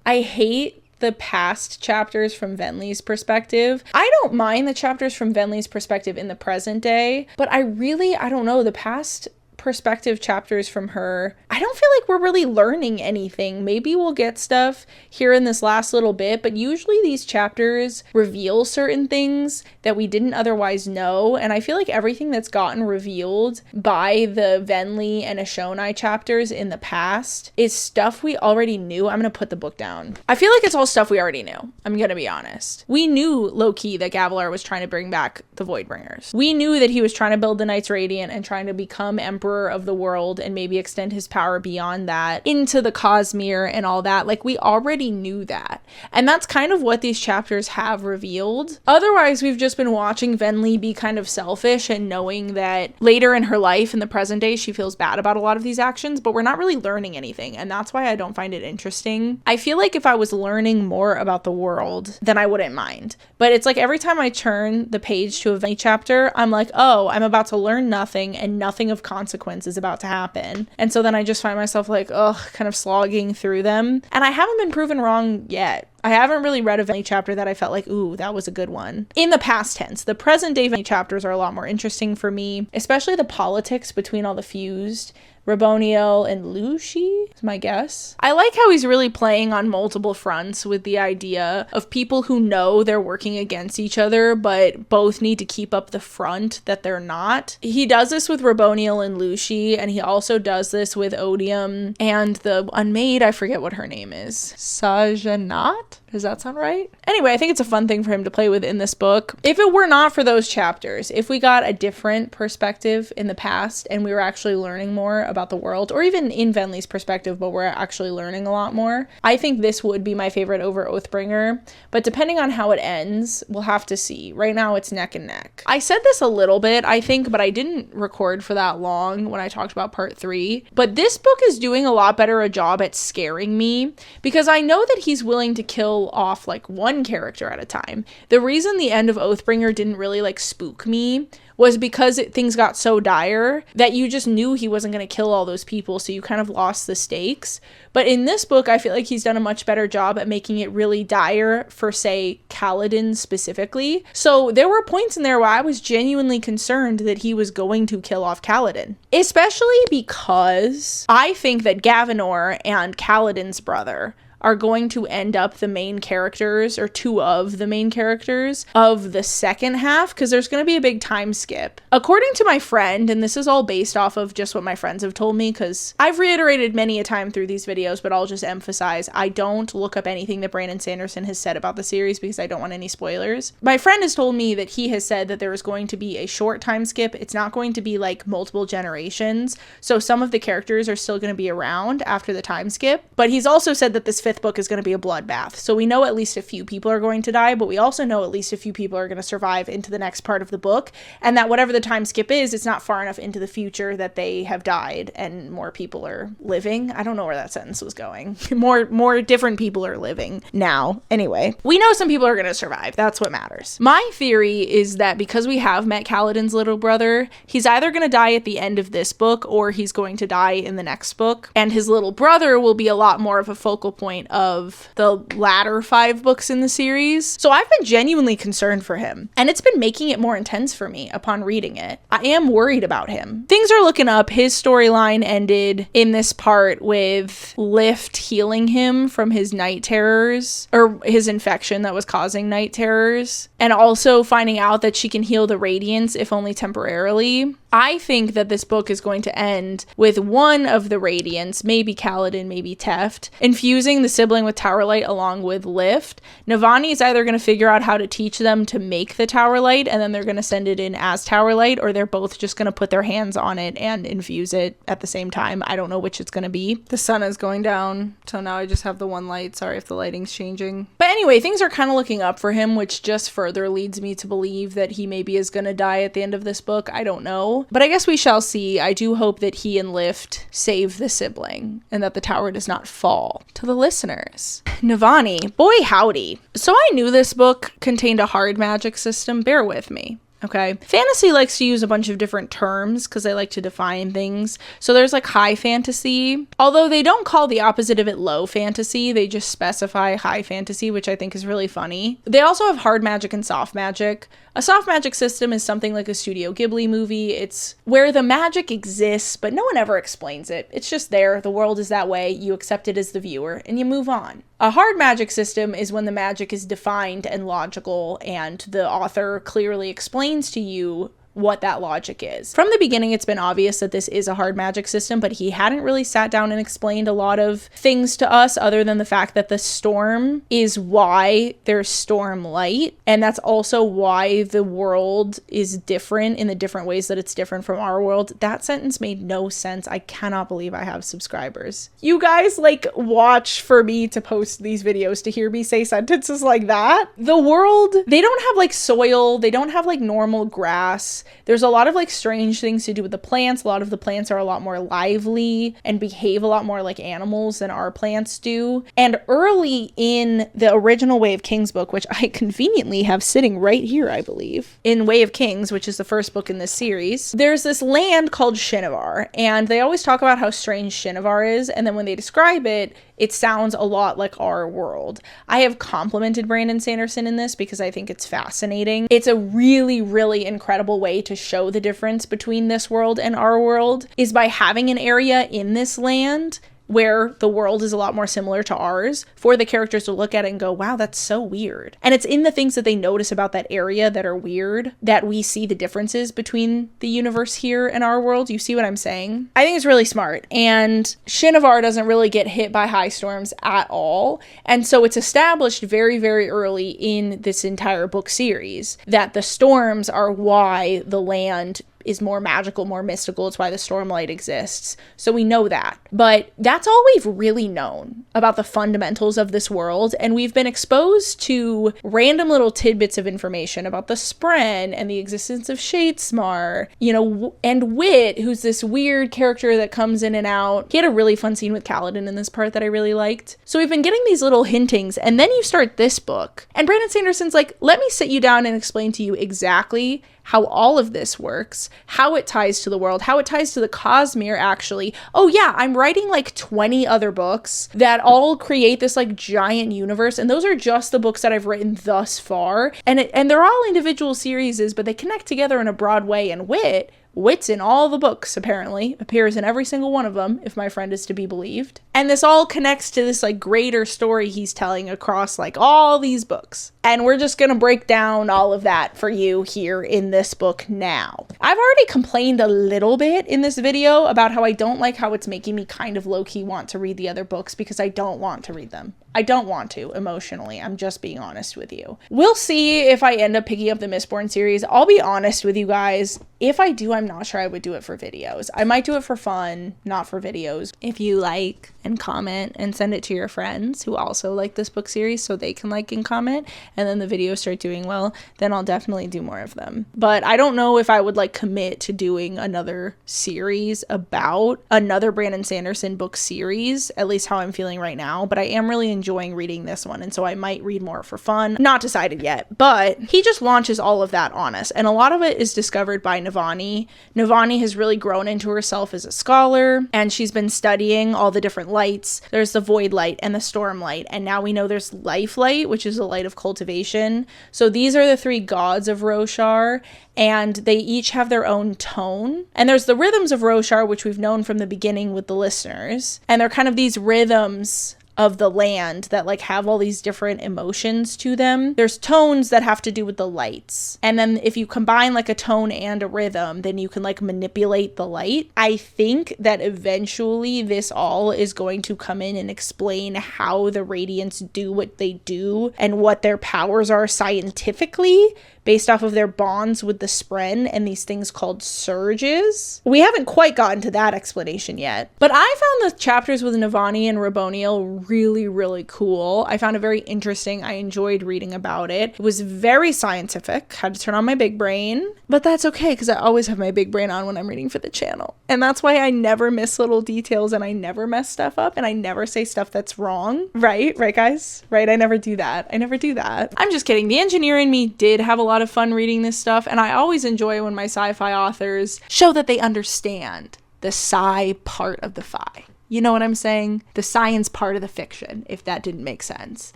I hate the past chapters from Venli's perspective. I don't mind the chapters from Venli's perspective in the present day, but I don't know, the past perspective chapters from her, I don't feel like we're really learning anything. Maybe we'll get stuff here in this last little bit, but usually these chapters reveal certain things that we didn't otherwise know, and I feel like everything that's gotten revealed by the Venli and Ashonai chapters in the past is stuff we already knew. I'm gonna put the book down. I feel like it's all stuff we already knew. I'm gonna be honest. We knew low-key that Gavilar was trying to bring back the Voidbringers. We knew that he was trying to build the Knights Radiant and trying to become Emperor of the world and maybe extend his power beyond that into the Cosmere and all that. Like, we already knew that. And that's kind of what these chapters have revealed. Otherwise, we've just been watching Venli be kind of selfish and knowing that later in her life, in the present day, she feels bad about a lot of these actions, but we're not really learning anything. And that's why I don't find it interesting. I feel like if I was learning more about the world, then I wouldn't mind. But it's like every time I turn the page to a Venli chapter, I'm like, oh, I'm about to learn nothing and nothing of consequence consequence is about to happen. And so then I just find myself like, ugh, kind of slogging through them. And I haven't been proven wrong yet. I haven't really read of any chapter that I felt like, ooh, that was a good one. In the past tense, the present day chapters are a lot more interesting for me, especially the politics between all the fused. Raboniel and Lucy is my guess. I like how he's really playing on multiple fronts with the idea of people who know they're working against each other, but both need to keep up the front that they're not. He does this with Raboniel and Lucy, and he also does this with Odium and the unmade, I forget what her name is. Sajanat? Does that sound right? Anyway, I think it's a fun thing for him to play with in this book. If it were not for those chapters, if we got a different perspective in the past and we were actually learning more about the world, or even in Venli's perspective, but we're actually learning a lot more, I think this would be my favorite over Oathbringer. But depending on how it ends, we'll have to see. Right now, it's neck and neck. I said this a little bit, I think, but I didn't record for that long when I talked about part 3. But this book is doing a lot better a job at scaring me, because I know that he's willing to kill off like one character at a time. The reason the end of Oathbringer didn't really like spook me was because things got so dire that you just knew he wasn't going to kill all those people, so you kind of lost the stakes. But in this book, I feel like he's done a much better job at making it really dire for, say, Kaladin specifically. So there were points in there where I was genuinely concerned that he was going to kill off Kaladin. Especially because I think that Gavinor and Kaladin's brother are going to end up the main characters, or two of the main characters of the second half, because there's going to be a big time skip. According to my friend, and this is all based off of just what my friends have told me, because I've reiterated many a time through these videos, but I'll just emphasize, I don't look up anything that Brandon Sanderson has said about the series because I don't want any spoilers. My friend has told me that he has said that there is going to be a short time skip. It's not going to be like multiple generations, so some of the characters are still going to be around after the time skip, but he's also said that this 5th book is going to be a bloodbath. So we know at least a few people are going to die, but we also know at least a few people are going to survive into the next part of the book, and that whatever the time skip is, it's not far enough into the future that they have died and more people are living. I don't know where that sentence was going. More different people are living now. Anyway, we know some people are going to survive. That's what matters. My theory is that because we have met Kaladin's little brother, he's either going to die at the end of this book or he's going to die in the next book, and his little brother will be a lot more of a focal point of the latter 5 books in the series. So I've been genuinely concerned for him, and it's been making it more intense for me upon reading it. I am worried about him. Things are looking up. His storyline ended in this part with Lift healing him from his night terrors, or his infection that was causing night terrors, and also finding out that she can heal the radiance if only temporarily. I think that this book is going to end with one of the Radiants, maybe Kaladin, maybe Teft, infusing the sibling with Tower Light along with Lift. Navani is either going to figure out how to teach them to make the Tower Light, and then they're going to send it in as Tower Light, or they're both just going to put their hands on it and infuse it at the same time. I don't know which it's going to be. The sun is going down, so now I just have the one light. Sorry if the lighting's changing. But anyway, things are kind of looking up for him, which just further leads me to believe that he maybe is going to die at the end of this book. I don't know. But I guess we shall see. I do hope that he and Lift save the sibling and that the tower does not fall. To the listeners, Navani, boy howdy. So I knew this book contained a hard magic system. Bear with me. Okay. Fantasy likes to use a bunch of different terms because they like to define things. So there's like high fantasy, although they don't call the opposite of it low fantasy. They just specify high fantasy, which I think is really funny. They also have hard magic and soft magic. A soft magic system is something like a Studio Ghibli movie. It's where the magic exists, but no one ever explains it. It's just there. The world is that way. You accept it as the viewer and you move on. A hard magic system is when the magic is defined and logical and the author clearly explains to you what that logic is. From the beginning, it's been obvious that this is a hard magic system, but he hadn't really sat down and explained a lot of things to us other than the fact that the storm is why there's stormlight, and that's also why the world is different in the different ways that it's different from our world. That sentence made no sense. I cannot believe I have subscribers. You guys like watch for me to post these videos to hear me say sentences like that. The world, they don't have like soil, they don't have like normal grass. There's a lot of like strange things to do with the plants. A lot of the plants are a lot more lively and behave a lot more like animals than our plants do. And early in the original Way of Kings book, which I conveniently have sitting right here, I believe, in Way of Kings, which is the first book in this series, there's this land called Shinovar, and they always talk about how strange Shinovar is, and then when they describe it, it sounds a lot like our world. I have complimented Brandon Sanderson in this because I think it's fascinating. It's a really, really incredible way to show the difference between this world and our world, is by having an area in this land where the world is a lot more similar to ours, for the characters to look at it and go, wow, that's so weird. And it's in the things that they notice about that area that are weird that we see the differences between the universe here and our world. You see what I'm saying? I think it's really smart. And Shinovar doesn't really get hit by high storms at all. And so it's established very, very early in this entire book series that the storms are why the land is more magical, more mystical. It's why the stormlight exists. So we know that. But that's all we've really known about the fundamentals of this world. And we've been exposed to random little tidbits of information about the Spren and the existence of Shadesmar, you know, and Wit, who's this weird character that comes in and out. He had a really fun scene with Kaladin in this part that I really liked. So we've been getting these little hintings, and then you start this book, and Brandon Sanderson's like, let me sit you down and explain to you exactly how all of this works, how it ties to the world, how it ties to the Cosmere, actually. Oh yeah, I'm writing like 20 other books that all create this like giant universe, and those are just the books that I've written thus far. And they're all individual series, but they connect together in a broad way, and Wit's in all the books, apparently. Appears in every single one of them, if my friend is to be believed. And this all connects to this like greater story he's telling across like all these books. And we're just gonna break down all of that for you here in this book now. I've already complained a little bit in this video about how I don't like how it's making me kind of low-key want to read the other books, because I don't want to read them. I don't want to, emotionally. I'm just being honest with you. We'll see if I end up picking up the Mistborn series. I'll be honest with you guys. If I do, I'm not sure I would do it for videos. I might do it for fun, not for videos. If you like and comment and send it to your friends who also like this book series so they can like and comment, and then the videos start doing well, then I'll definitely do more of them. But I don't know if I would like commit to doing another series about another Brandon Sanderson book series, at least how I'm feeling right now. But I am really enjoying reading this one, and so I might read more for fun. Not decided yet, but he just launches all of that on us, and a lot of it is discovered by Navani. Navani has really grown into herself as a scholar, and she's been studying all the different lights. There's the void light and the storm light, and now we know there's life light, which is a light of cultivation. So these are the three gods of Roshar, and they each have their own tone. And there's the rhythms of Roshar, which we've known from the beginning with the listeners, and they're kind of these rhythms of the land that like have all these different emotions to them. There's tones that have to do with the lights, and then if you combine like a tone and a rhythm, then you can like manipulate the light. I think that eventually this all is going to come in and explain how the Radiants do what they do and what their powers are scientifically, based off of their bonds with the Spren and these things called surges. We haven't quite gotten to that explanation yet, but I found the chapters with Navani and Raboniel really, really cool. I found it very interesting. I enjoyed reading about it. It was very scientific. Had to turn on my big brain, but that's okay because I always have my big brain on when I'm reading for the channel. And that's why I never miss little details, and I never mess stuff up, and I never say stuff that's wrong. Right? Right, guys? Right? I never do that. I never do that. I'm just kidding. The engineer in me did have a lot of fun reading this stuff, and I always enjoy when my sci-fi authors show that they understand the sci part of the fi. You know what I'm saying? The science part of the fiction, if that didn't make sense.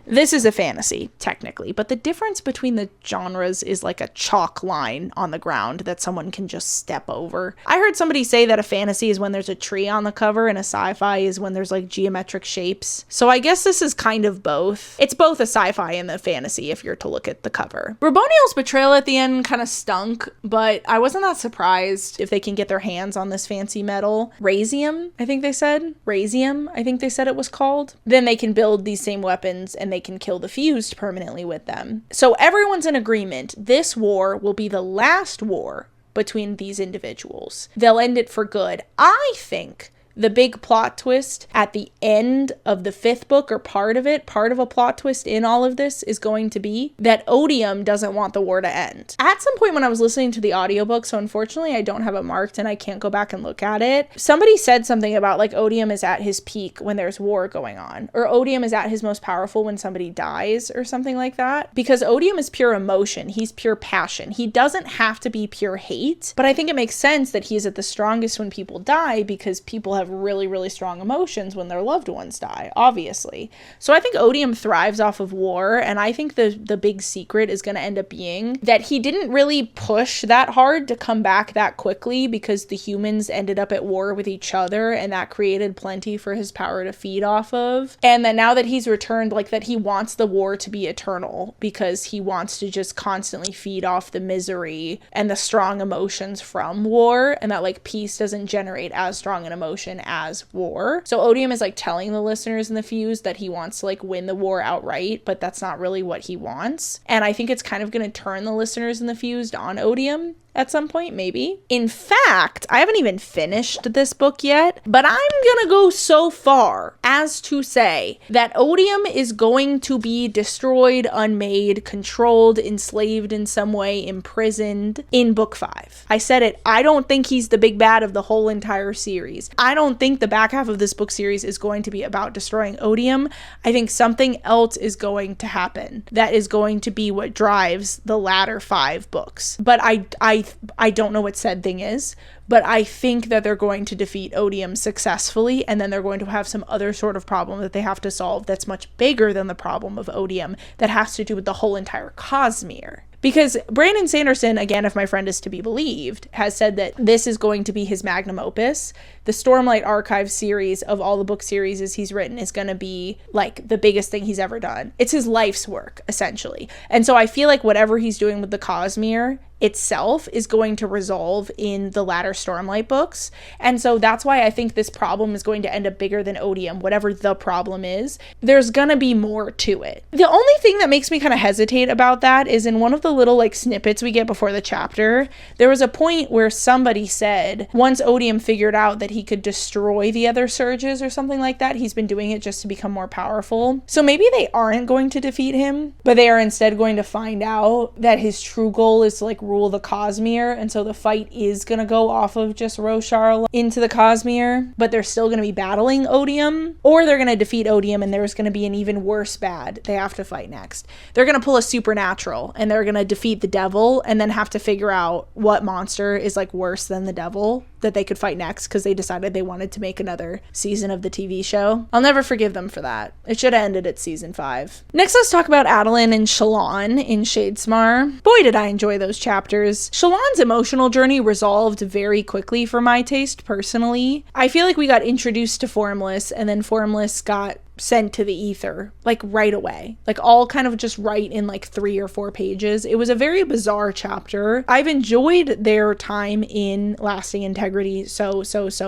This is a fantasy, technically, but the difference between the genres is like a chalk line on the ground that someone can just step over. I heard somebody say that a fantasy is when there's a tree on the cover, and a sci-fi is when there's like geometric shapes. So I guess this is kind of both. It's both a sci-fi and a fantasy if you're to look at the cover. Raboniel's betrayal at the end kind of stunk, but I wasn't that surprised if they can get their hands on this fancy metal. Rasium, I think they said. Rasium, I think they said it was called. Then they can build these same weapons and they can kill the fused permanently with them. So everyone's in agreement. This war will be the last war between these individuals. They'll end it for good. I think the big plot twist at the end of the 5th book, or part of a plot twist in all of this is going to be that Odium doesn't want the war to end. At some point when I was listening to the audiobook, so unfortunately I don't have it marked and I can't go back and look at it, somebody said something about like Odium is at his peak when there's war going on, or Odium is at his most powerful when somebody dies, or something like that, because Odium is pure emotion. He's pure passion. He doesn't have to be pure hate, but I think it makes sense that he's at the strongest when people die, because people have really, really strong emotions when their loved ones die, obviously. So I think Odium thrives off of war, and I think the big secret is going to end up being that he didn't really push that hard to come back that quickly, because the humans ended up at war with each other, and that created plenty for his power to feed off of. And that now that he's returned, like that he wants the war to be eternal, because he wants to just constantly feed off the misery and the strong emotions from war, and that like peace doesn't generate as strong an emotion as war. So Odium is like telling the listeners in the Fuse that he wants to like win the war outright, but that's not really what he wants. And I think it's kind of going to turn the listeners in the Fused on Odium at some point, maybe. In fact, I haven't even finished this book yet, but I'm gonna go so far as to say that Odium is going to be destroyed, unmade, controlled, enslaved in some way, imprisoned in book 5. I said it. I don't think he's the big bad of the whole entire series. I don't think the back half of this book series is going to be about destroying Odium. I think something else is going to happen that is going to be what drives the latter 5 books. But I don't know what said thing is, but I think that they're going to defeat Odium successfully, and then they're going to have some other sort of problem that they have to solve that's much bigger than the problem of Odium, that has to do with the whole entire Cosmere. Because Brandon Sanderson, again, if my friend is to be believed, has said that this is going to be his magnum opus. The Stormlight Archive series of all the book series he's written is going to be like the biggest thing he's ever done. It's his life's work, essentially. And so I feel like whatever he's doing with the Cosmere itself is going to resolve in the latter Stormlight books. And so that's why I think this problem is going to end up bigger than Odium, whatever the problem is. There's gonna be more to it. The only thing that makes me kind of hesitate about that is in one of the little like snippets we get before the chapter, there was a point where somebody said once Odium figured out that he could destroy the other surges or something like that, he's been doing it just to become more powerful. So maybe they aren't going to defeat him, but they are instead going to find out that his true goal is to like rule the Cosmere, and so the fight is gonna go off of just Rosharl into the Cosmere, but they're still gonna be battling Odium, or they're gonna defeat Odium and there's gonna be an even worse bad they have to fight next. They're gonna pull a supernatural and they're gonna defeat the devil and then have to figure out what monster is like worse than the devil that they could fight next, because they decided they wanted to make another season of the TV show. I'll never forgive them for that. It should have ended at season 5. Next, let's talk about Adeline and Shallan in Shadesmar. Boy, did I enjoy those chapters. Shallan's emotional journey resolved very quickly for my taste, personally. I feel like we got introduced to Formless, and then Formless got sent to the ether like right away, like all kind of just right in like 3 or 4 pages. It was a very bizarre chapter. I've enjoyed their time in Lasting Integrity so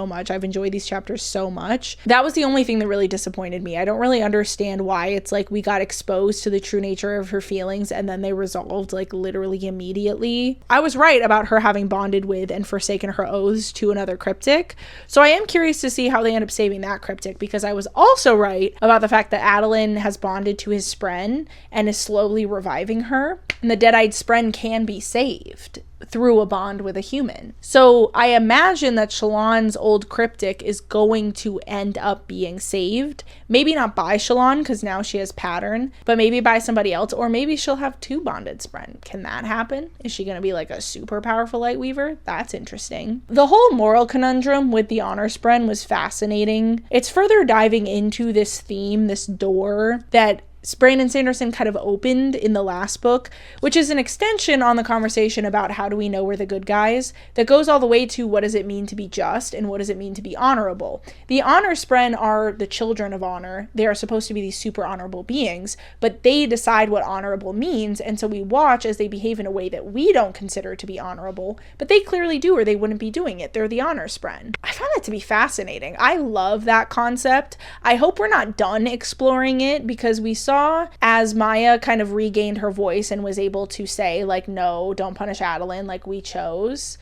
much. I've enjoyed these chapters so much. That was the only thing that really disappointed me. I don't really understand why it's like we got exposed to the true nature of her feelings and then they resolved like literally immediately. I was right about her having bonded with and forsaken her oaths to another cryptic, so I am curious to see how they end up saving that cryptic, because I was also right about the fact that Adeline has bonded to his spren and is slowly reviving her, and the dead-eyed spren can be saved through a bond with a human. So I imagine that Shallan's old cryptic is going to end up being saved. Maybe not by Shallan, because now she has pattern, but maybe by somebody else, or maybe she'll have 2 bonded spren. Can that happen? Is she going to be like a super powerful light weaver? That's interesting. The whole moral conundrum with the honor spren was fascinating. It's further diving into this theme, this door that Brandon Sanderson kind of opened in the last book, which is an extension on the conversation about how do we know we're the good guys, that goes all the way to what does it mean to be just and what does it mean to be honorable. The honor spren are the children of honor. They are supposed to be these super honorable beings, but they decide what honorable means, and so we watch as they behave in a way that we don't consider to be honorable, but they clearly do, or they wouldn't be doing it. They're the honor spren. I found that to be fascinating. I love that concept. I hope we're not done exploring it, because we saw saw as Maya kind of regained her voice and was able to say, like, no, don't punish Adeline. Like, we chose.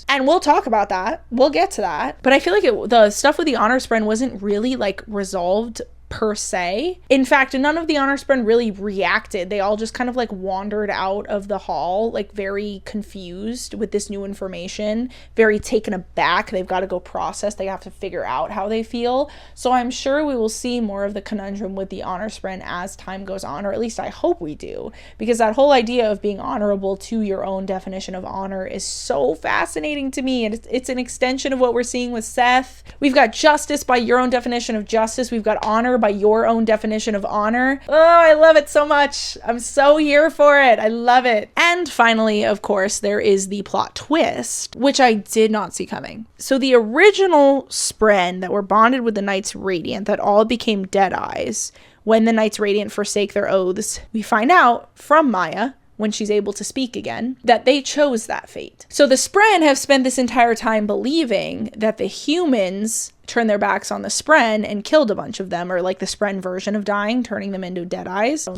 And we'll talk about that. We'll get to that. But I feel like the stuff with the honor spren wasn't really like resolved per se. In fact, none of the honor spren really reacted. They all just kind of like wandered out of the hall, like very confused with this new information, very taken aback. They've got to go process. They have to figure out how they feel. So I'm sure we will see more of the conundrum with the honor spren as time goes on, or at least I hope we do, because that whole idea of being honorable to your own definition of honor is so fascinating to me. And it's an extension of what we're seeing with Seth. We've got justice by your own definition of justice. We've got honor by your own definition of honor. Oh, I love it so much. I'm so here for it. I love it. And finally, of course, there is the plot twist, which I did not see coming. So the original spren that were bonded with the Knights Radiant that all became Deadeyes, when the Knights Radiant forsake their oaths, we find out from Maya, when she's able to speak again, that they chose that fate. So the spren have spent this entire time believing that the humans turned their backs on the spren and killed a bunch of them, or like the spren version of dying, turning them into Deadeyes. Oh,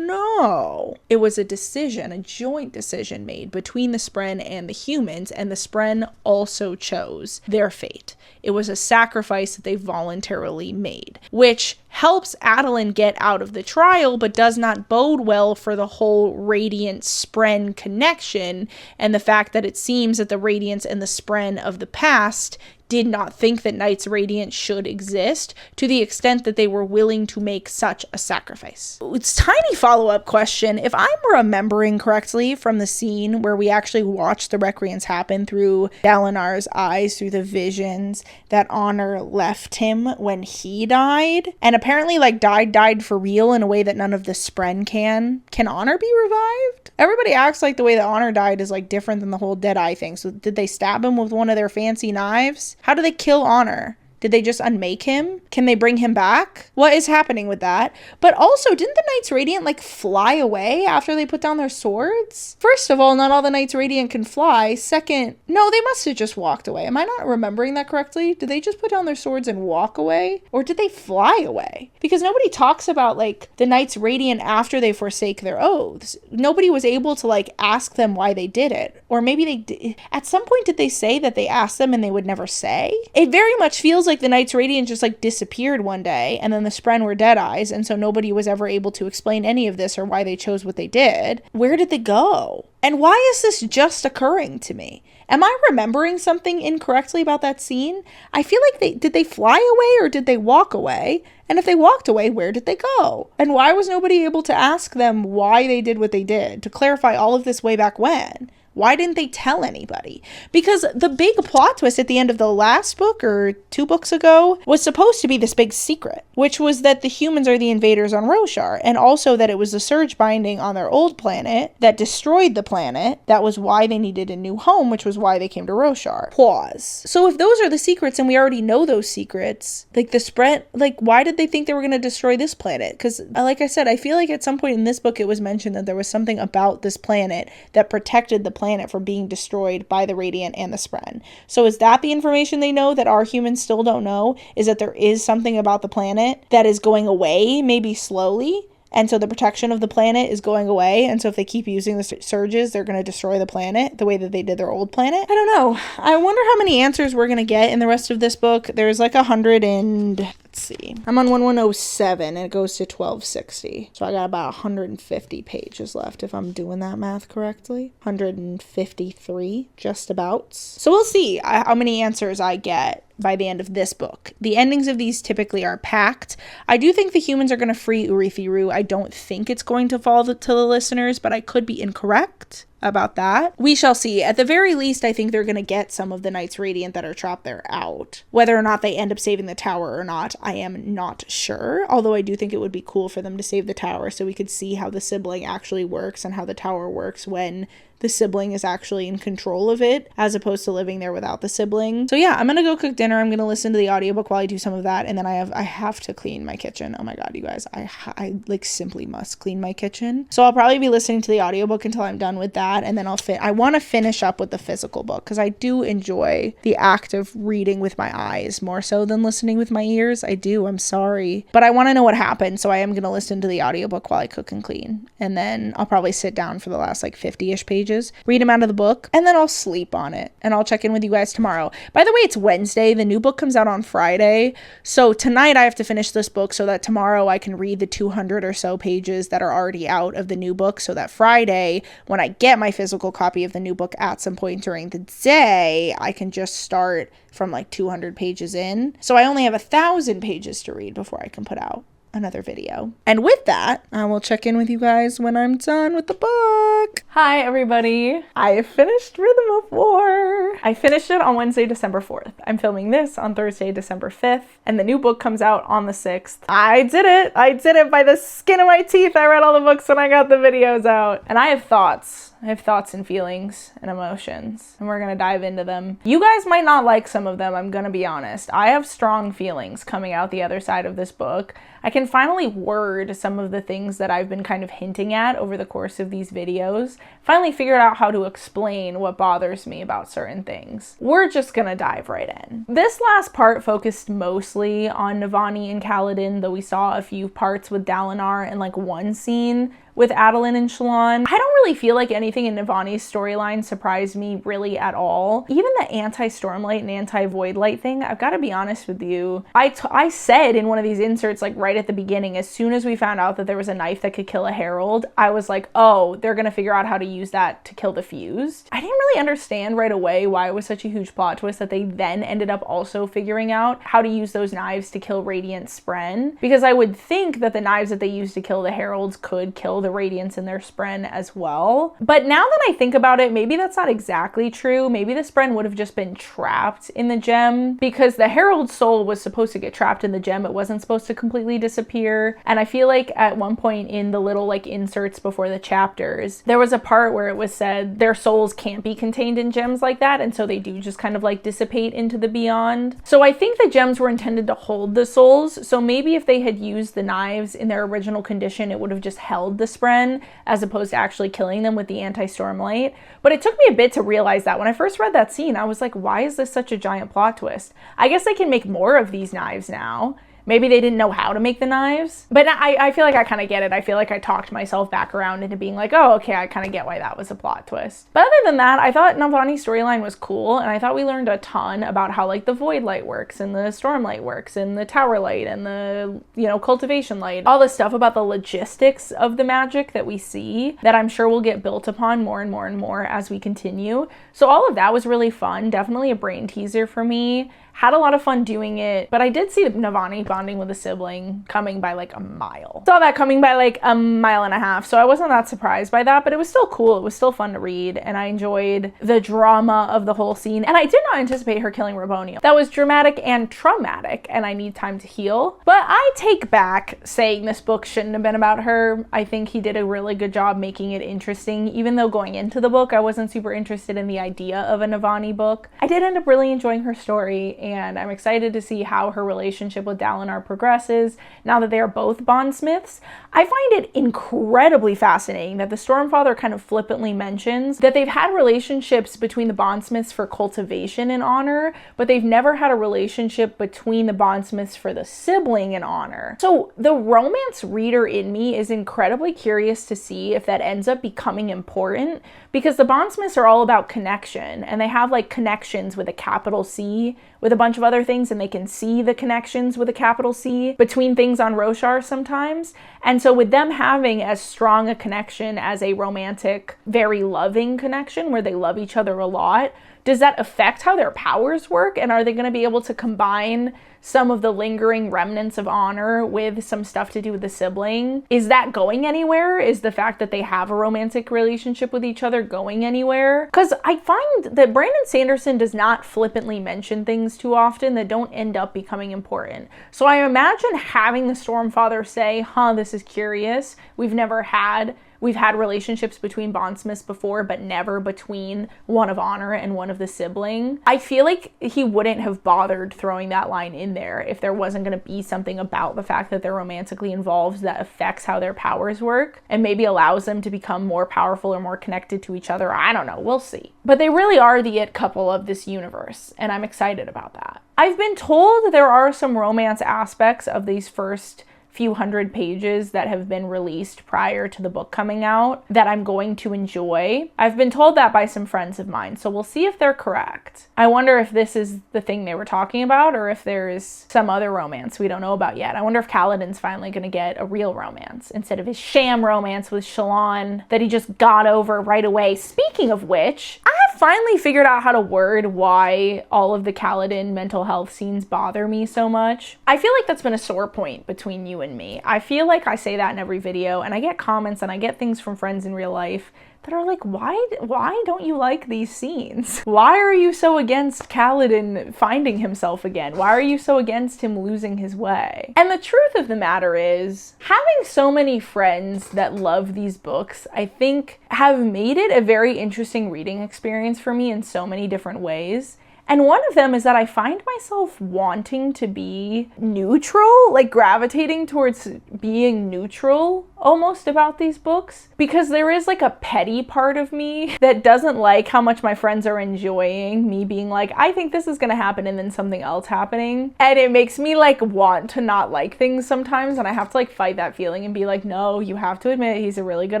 no. It was a decision, a joint decision made between the spren and the humans, and the spren also chose their fate. It was a sacrifice that they voluntarily made, which helps Adeline get out of the trial, but does not bode well for the whole Radiant Spren connection, and the fact that it seems that the Radiants and the Spren of the past did not think that Knights Radiant should exist to the extent that they were willing to make such a sacrifice. It's a tiny follow-up question. If I'm remembering correctly from the scene where we actually watched the recreance happen through Dalinar's eyes, through the visions that Honor left him when he died, and apparently like died for real in a way that none of the Spren can Honor be revived? Everybody acts like the way that Honor died is like different than the whole Deadeye thing. So did they stab him with one of their fancy knives? How do they kill Honor? Did they just unmake him? Can they bring him back? What is happening with that? But also, didn't the Knights Radiant like fly away after they put down their swords? First of all, not all the Knights Radiant can fly. Second, no, they must have just walked away. Am I not remembering that correctly? Did they just put down their swords and walk away? Or did they fly away? Because nobody talks about like the Knights Radiant after they forsake their oaths. Nobody was able to like ask them why they did it. Or maybe they did. At some point, did they say that they asked them and they would never say? It very much feels like the Knights Radiant just like disappeared one day, and then the Spren were Deadeyes, and so nobody was ever able to explain any of this or why they chose what they did. Where did they go? And why is this just occurring to me? Am I remembering something incorrectly about that scene? I feel like did they fly away or did they walk away? And if they walked away, where did they go? And why was nobody able to ask them why they did what they did, to clarify all of this way back when? Why didn't they tell anybody? Because the big plot twist at the end of the last book, or 2 books ago, was supposed to be this big secret, which was that the humans are the invaders on Roshar, and also that it was the surge binding on their old planet that destroyed the planet. That was why they needed a new home, which was why they came to Roshar. Pause. So if those are the secrets, and we already know those secrets, like the spread, like why did they think they were going to destroy this planet? Because like I said, I feel like at some point in this book it was mentioned that there was something about this planet that protected the planet from being destroyed by the Radiant and the Spren. So is that the information they know that our humans still don't know? Is that there is something about the planet that is going away, maybe slowly? And so the protection of the planet is going away. And so if they keep using the surges, they're going to destroy the planet the way that they did their old planet. I don't know. I wonder how many answers we're going to get in the rest of this book. There's like 100 and... Let's see. I'm on 1107 and it goes to 1260. So I got about 150 pages left if I'm doing that math correctly. 153, just about. So we'll see how many answers I get by the end of this book. The endings of these typically are packed. I do think the humans are going to free Urithiru. I don't think it's going to fall to the listeners, but I could be incorrect about that. We shall see. At the very least, I think they're going to get some of the Knights Radiant that are trapped there out. Whether or not they end up saving the tower or not, I am not sure. Although I do think it would be cool for them to save the tower so we could see how the sibling actually works and how the tower works when the sibling is actually in control of it, as opposed to living there without the sibling. So yeah, I'm gonna go cook dinner. I'm gonna listen to the audiobook while I do some of that, and then I have to clean my kitchen. Oh my god, you guys, I like simply must clean my kitchen. So I'll probably be listening to the audiobook until I'm done with that. that, and then I want to finish up with the physical book because I do enjoy the act of reading with my eyes more so than listening with my ears. I do. I'm sorry. But I want to know what happened, so I am going to listen to the audiobook while I cook and clean. And then I'll probably sit down for the last like 50-ish pages, read them out of the book, and then I'll sleep on it. And I'll check in with you guys tomorrow. By the way, it's Wednesday. The new book comes out on Friday. So tonight I have to finish this book so that tomorrow I can read the 200 or so pages that are already out of the new book, so that Friday, when I get my physical copy of the new book at some point during the day, I can just start from like 200 pages in. So I only have 1,000 pages to read before I can put out another video. And with that, I will check in with you guys when I'm done with the book. Hi everybody. I finished Rhythm of War. I finished it on Wednesday, December 4th. I'm filming this on Thursday, December 5th, and the new book comes out on the 6th. I did it. I did it by the skin of my teeth. I read all the books when I got the videos out. And I have thoughts. I have thoughts and feelings and emotions, and we're gonna dive into them. You guys might not like some of them, I'm gonna be honest. I have strong feelings coming out the other side of this book. I can finally word some of the things that I've been kind of hinting at over the course of these videos. Finally figured out how to explain what bothers me about certain things. We're just gonna dive right in. This last part focused mostly on Navani and Kaladin, though we saw a few parts with Dalinar and like one scene with Adolin and Shallan. I don't really feel like anything in Navani's storyline surprised me really at all. Even the anti-stormlight and anti-void light thing, I've got to be honest with you. I said in one of these inserts, like right at the beginning, as soon as we found out that there was a knife that could kill a herald, I was like, oh, they're gonna figure out how to use that to kill the fused. I didn't really understand right away why it was such a huge plot twist that they then ended up also figuring out how to use those knives to kill Radiant Spren, because I would think that the knives that they used to kill the heralds could kill the Radiance in their Spren as well. But now that I think about it, maybe that's not exactly true. Maybe the Spren would have just been trapped in the gem, because the herald's soul was supposed to get trapped in the gem. It wasn't supposed to completely disappear. And I feel like at one point in the little like inserts before the chapters, there was a part where it was said their souls can't be contained in gems like that, and so they do just kind of like dissipate into the beyond. So I think the gems were intended to hold the souls, so maybe if they had used the knives in their original condition, it would have just held the Spren as opposed to actually killing them with the anti-stormlight. But it took me a bit to realize that. When I first read that scene, I was like, why is this such a giant plot twist? I guess I can make more of these knives now. Maybe they didn't know how to make the knives, but I feel like I kind of get it. I feel like I talked myself back around into being like, oh, okay, I kind of get why that was a plot twist. But other than that, I thought Navani's storyline was cool, and I thought we learned a ton about how like the void light works and the stormlight works and the tower light and the, you know, cultivation light, all this stuff about the logistics of the magic that we see that I'm sure will get built upon more and more and more as we continue. So all of that was really fun. Definitely a brain teaser for me. Had a lot of fun doing it, but I did see Navani bonding with a sibling coming by like a mile. Saw that coming by like a mile and a half, so I wasn't that surprised by that, but it was still cool. It was still fun to read, and I enjoyed the drama of the whole scene, and I did not anticipate her killing Raboniel. That was dramatic and traumatic, and I need time to heal. But I take back saying this book shouldn't have been about her. I think he did a really good job making it interesting, even though going into the book, I wasn't super interested in the idea of a Navani book. I did end up really enjoying her story, and I'm excited to see how her relationship with Dalinar progresses now that they are both bondsmiths. I find it incredibly fascinating that the Stormfather kind of flippantly mentions that they've had relationships between the bondsmiths for cultivation and honor, but they've never had a relationship between the bondsmiths for the sibling and honor. So the romance reader in me is incredibly curious to see if that ends up becoming important, because the bondsmiths are all about connection, and they have like connections with a capital C with a bunch of other things, and they can see the connections with a capital C between things on Roshar sometimes. And so with them having as strong a connection as a romantic, very loving connection where they love each other a lot, does that affect how their powers work? And are they going to be able to combine some of the lingering remnants of honor with some stuff to do with the sibling? Is that going anywhere? Is the fact that they have a romantic relationship with each other going anywhere? Because I find that Brandon Sanderson does not flippantly mention things too often that don't end up becoming important. So I imagine having the Stormfather say, this is curious. We've had relationships between bondsmiths before, but never between one of honor and one of the sibling. I feel like he wouldn't have bothered throwing that line in in there if there wasn't going to be something about the fact that they're romantically involved that affects how their powers work and maybe allows them to become more powerful or more connected to each other. I don't know. We'll see. But they really are the it couple of this universe, and I'm excited about that. I've been told there are some romance aspects of these first few hundred pages that have been released prior to the book coming out that I'm going to enjoy. I've been told that by some friends of mine, so we'll see if they're correct. I wonder if this is the thing they were talking about or if there is some other romance we don't know about yet. I wonder if Kaladin's finally going to get a real romance instead of his sham romance with Shallan that he just got over right away. Speaking of which, I have finally figured out how to word why all of the Kaladin mental health scenes bother me so much. I feel like that's been a sore point between you and me. I feel like I say that in every video, and I get comments and I get things from friends in real life that are like, why don't you like these scenes? Why are you so against Kaladin finding himself again? Why are you so against him losing his way? And the truth of the matter is, having so many friends that love these books, I think, have made it a very interesting reading experience for me in so many different ways. And one of them is that I find myself wanting to be neutral, like gravitating towards being neutral almost about these books, because there is like a petty part of me that doesn't like how much my friends are enjoying me being like, I think this is gonna happen, and then something else happening. And it makes me like want to not like things sometimes, and I have to like fight that feeling and be like, no, you have to admit he's a really good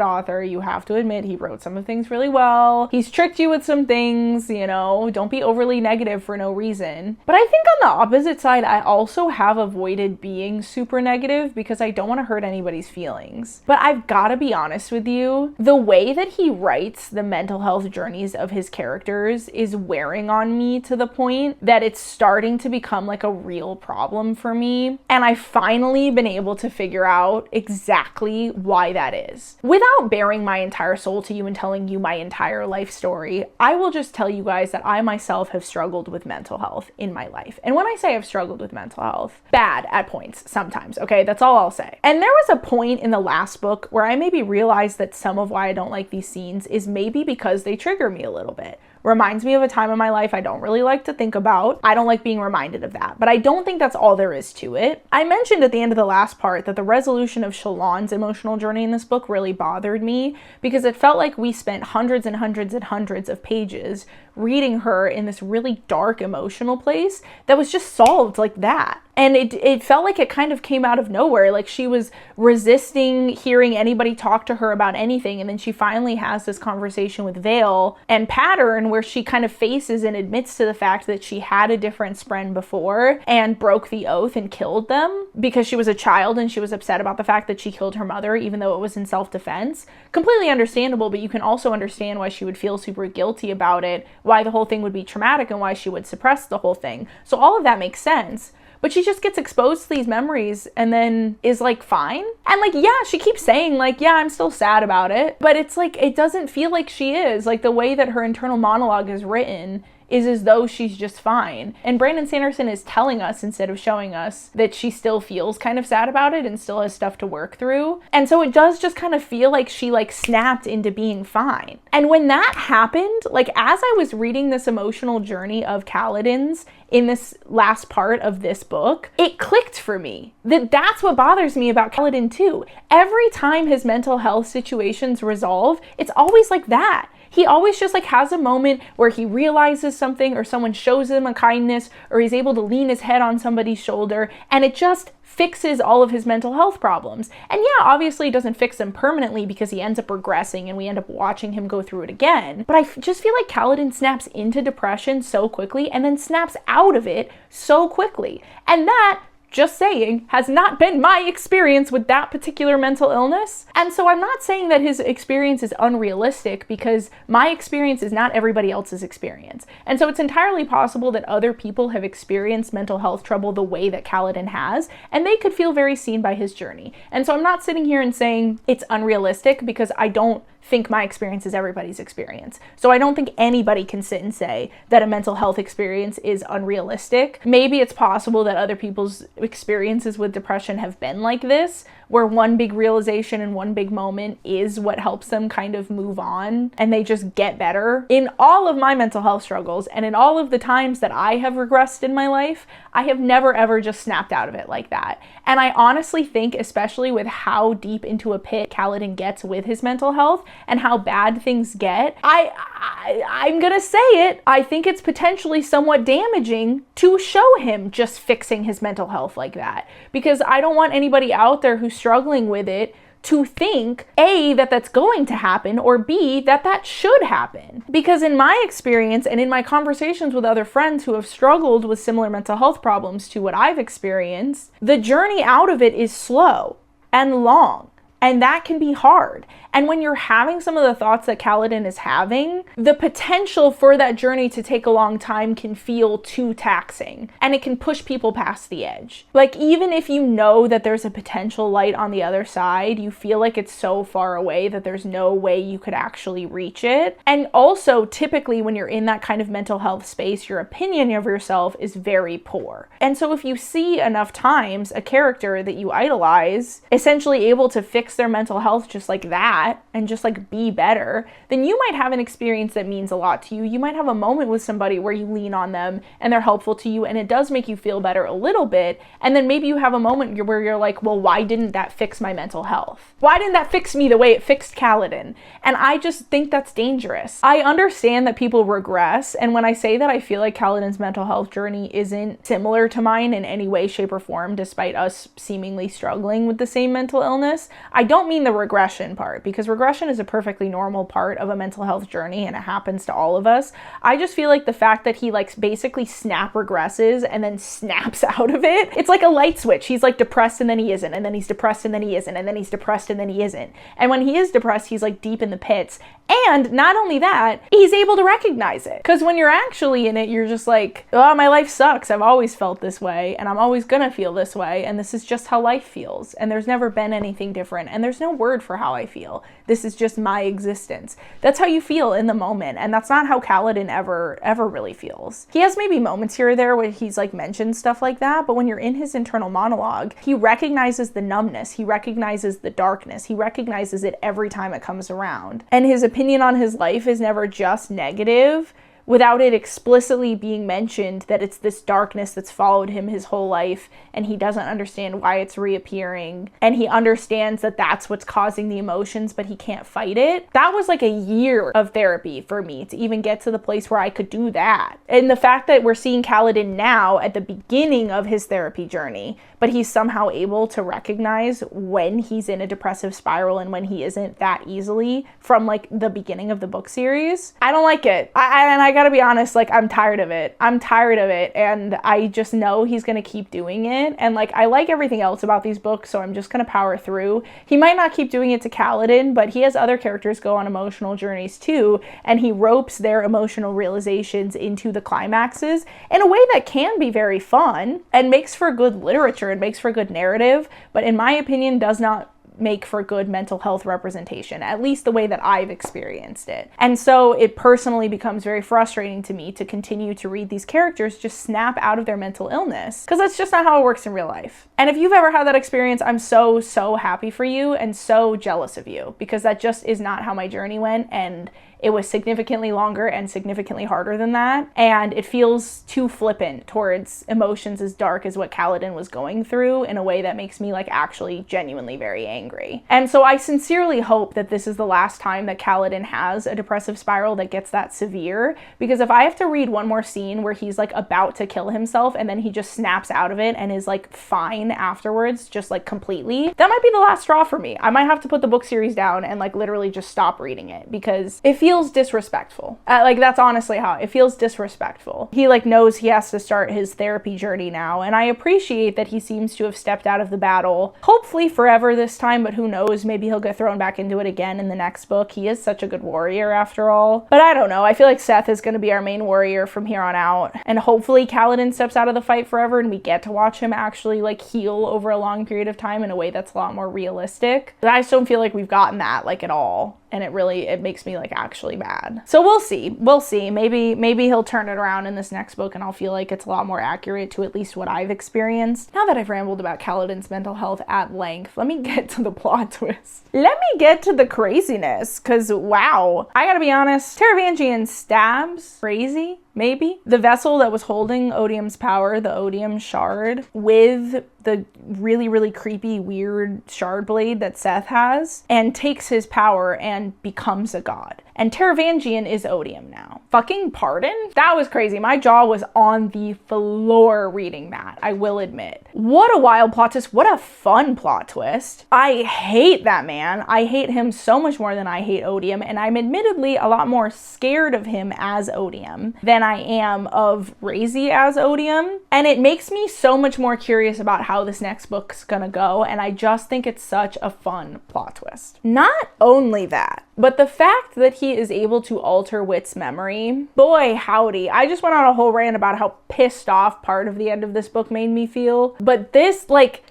author. You have to admit he wrote some of things really well. He's tricked you with some things, you know, don't be overly negative for no reason. But I think on the opposite side, I also have avoided being super negative because I don't want to hurt anybody's feelings. But I've got to be honest with you, the way that he writes the mental health journeys of his characters is wearing on me to the point that it's starting to become like a real problem for me. And I've finally been able to figure out exactly why that is. Without bearing my entire soul to you and telling you my entire life story, I will just tell you guys that I myself have struggled with mental health in my life. And when I say I've struggled with mental health, bad at points sometimes, okay? That's all I'll say. And there was a point in the last book where I maybe realized that some of why I don't like these scenes is maybe because they trigger me a little bit. Reminds me of a time in my life I don't really like to think about. I don't like being reminded of that, but I don't think that's all there is to it. I mentioned at the end of the last part that the resolution of Shallan's emotional journey in this book really bothered me because it felt like we spent hundreds and hundreds and hundreds of pages reading her in this really dark emotional place that was just solved like that. And it felt like it kind of came out of nowhere, like she was resisting hearing anybody talk to her about anything, and then she finally has this conversation with Vale and Pattern where she kind of faces and admits to the fact that she had a different spren before and broke the oath and killed them because she was a child and she was upset about the fact that she killed her mother even though it was in self-defense. Completely understandable, but you can also understand why she would feel super guilty about it, why the whole thing would be traumatic, and why she would suppress the whole thing. So all of that makes sense. But she just gets exposed to these memories and then is like fine. And like, yeah, she keeps saying like, yeah, I'm still sad about it. But it's like, it doesn't feel like she is. Like the way that her internal monologue is written is as though she's just fine. And Brandon Sanderson is telling us instead of showing us that she still feels kind of sad about it and still has stuff to work through. And so it does just kind of feel like she like snapped into being fine. And when that happened, like as I was reading this emotional journey of Kaladin's in this last part of this book, it clicked for me that that's what bothers me about Kaladin too. Every time his mental health situations resolve, it's always like that. He always just like has a moment where he realizes something or someone shows him a kindness or he's able to lean his head on somebody's shoulder and it just fixes all of his mental health problems. And yeah, obviously it doesn't fix them permanently because he ends up regressing and we end up watching him go through it again. But I just feel like Kaladin snaps into depression so quickly and then snaps out of it so quickly. And that, just saying, has not been my experience with that particular mental illness. And so I'm not saying that his experience is unrealistic because my experience is not everybody else's experience. And so it's entirely possible that other people have experienced mental health trouble the way that Kaladin has, and they could feel very seen by his journey. And so I'm not sitting here and saying it's unrealistic because I don't think my experience is everybody's experience. So I don't think anybody can sit and say that a mental health experience is unrealistic. Maybe it's possible that other people's experiences with depression have been like this, where one big realization and one big moment is what helps them kind of move on and they just get better. In all of my mental health struggles and in all of the times that I have regressed in my life, I have never ever just snapped out of it like that. And I honestly think, especially with how deep into a pit Kaladin gets with his mental health and how bad things get, I'm gonna say it, I think it's potentially somewhat damaging to show him just fixing his mental health like that. Because I don't want anybody out there who's struggling with it to think, A, that that's going to happen, or B, that that should happen. Because in my experience and in my conversations with other friends who have struggled with similar mental health problems to what I've experienced, the journey out of it is slow and long, and that can be hard. And when you're having some of the thoughts that Kaladin is having, the potential for that journey to take a long time can feel too taxing, and it can push people past the edge. Like, even if you know that there's a potential light on the other side, you feel like it's so far away that there's no way you could actually reach it. And also, typically when you're in that kind of mental health space, your opinion of yourself is very poor. And so if you see enough times a character that you idolize essentially able to fix their mental health just like that, and just like be better, then you might have an experience that means a lot to you. You might have a moment with somebody where you lean on them and they're helpful to you and it does make you feel better a little bit. And then maybe you have a moment where you're like, well, why didn't that fix my mental health? Why didn't that fix me the way it fixed Kaladin? And I just think that's dangerous. I understand that people regress. And when I say that, I feel like Kaladin's mental health journey isn't similar to mine in any way, shape, or form, despite us seemingly struggling with the same mental illness. I don't mean the regression part, because regression is a perfectly normal part of a mental health journey and it happens to all of us. I just feel like the fact that he like basically snap regresses and then snaps out of it, it's like a light switch. He's like depressed and then he isn't, and then he's depressed and then he isn't, and then he's depressed and then he isn't. And when he is depressed, he's like deep in the pits. And not only that, he's able to recognize it. Because when you're actually in it, you're just like, oh, my life sucks. I've always felt this way and I'm always gonna feel this way. And this is just how life feels. And there's never been anything different. And there's no word for how I feel. This is just my existence. That's how you feel in the moment. And that's not how Kaladin ever really feels. He has maybe moments here or there where he's like mentioned stuff like that. But when you're in his internal monologue, he recognizes the numbness. He recognizes the darkness. He recognizes it every time it comes around. And his opinion on his life is never just negative, without it explicitly being mentioned that it's this darkness that's followed him his whole life and he doesn't understand why it's reappearing, and he understands that that's what's causing the emotions but he can't fight it. That was like a year of therapy for me to even get to the place where I could do that. And the fact that we're seeing Kaladin now at the beginning of his therapy journey, but he's somehow able to recognize when he's in a depressive spiral and when he isn't that easily from like the beginning of the book series, I don't like it. I gotta be honest, like I'm tired of it. And I just know he's gonna keep doing it. And like, I like everything else about these books, so I'm just gonna power through. He might not keep doing it to Kaladin, but he has other characters go on emotional journeys too. And he ropes their emotional realizations into the climaxes in a way that can be very fun and makes for good literature and makes for good narrative. But in my opinion, does not make for good mental health representation, at least the way that I've experienced it. And so it personally becomes very frustrating to me to continue to read these characters just snap out of their mental illness, because that's just not how it works in real life. And if you've ever had that experience, I'm so happy for you and so jealous of you, because that just is not how my journey went, and it was significantly longer and significantly harder than that. And it feels too flippant towards emotions as dark as what Kaladin was going through in a way that makes me like actually genuinely very angry. And so I sincerely hope that this is the last time that Kaladin has a depressive spiral that gets that severe, because if I have to read one more scene where he's like about to kill himself and then he just snaps out of it and is like fine afterwards, just like completely, that might be the last straw for me. I might have to put the book series down and like literally just stop reading it, because it feels disrespectful. Like that's honestly how it feels, disrespectful. He like knows he has to start his therapy journey now, and I appreciate that he seems to have stepped out of the battle, hopefully forever this time, but who knows, maybe he'll get thrown back into it again in the next book. He is such a good warrior after all. But I don't know, I feel like Seth is going to be our main warrior from here on out, and hopefully Kaladin steps out of the fight forever and we get to watch him actually like heal over a long period of time in a way that's a lot more realistic. But I just don't feel like we've gotten that like at all. and it makes me like actually mad. So we'll see. Maybe he'll turn it around in this next book and I'll feel like it's a lot more accurate to at least what I've experienced. Now that I've rambled about Kaladin's mental health at length, let me get to the plot twist. Let me get to the craziness, because wow, I gotta be honest, Taravangian stabs crazy. Maybe the vessel that was holding Odium's power, the Odium shard, with the really, really creepy, weird shard blade that Seth has, and takes his power and becomes a god. And Taravangian is Odium now. Fucking pardon? That was crazy. My jaw was on the floor reading that, I will admit. What a wild plot twist. What a fun plot twist. I hate that man. I hate him so much more than I hate Odium, and I'm admittedly a lot more scared of him as Odium than I am of Razy as Odium. And it makes me so much more curious about how this next book's gonna go, and I just think it's such a fun plot twist. Not only that, but the fact that he is able to alter Wit's memory, boy howdy. I just went on a whole rant about how pissed off part of the end of this book made me feel, but this, like,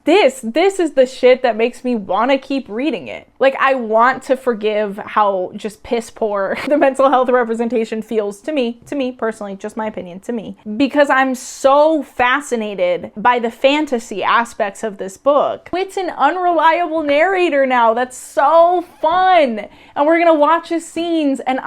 this is the shit that makes me want to keep reading it. Like, I want to forgive how just piss poor the mental health representation feels to me personally, just my opinion, to me, because I'm so fascinated by the fantasy aspects of this book. It's an unreliable narrator now. That's so fun. And we're gonna watch his scenes, and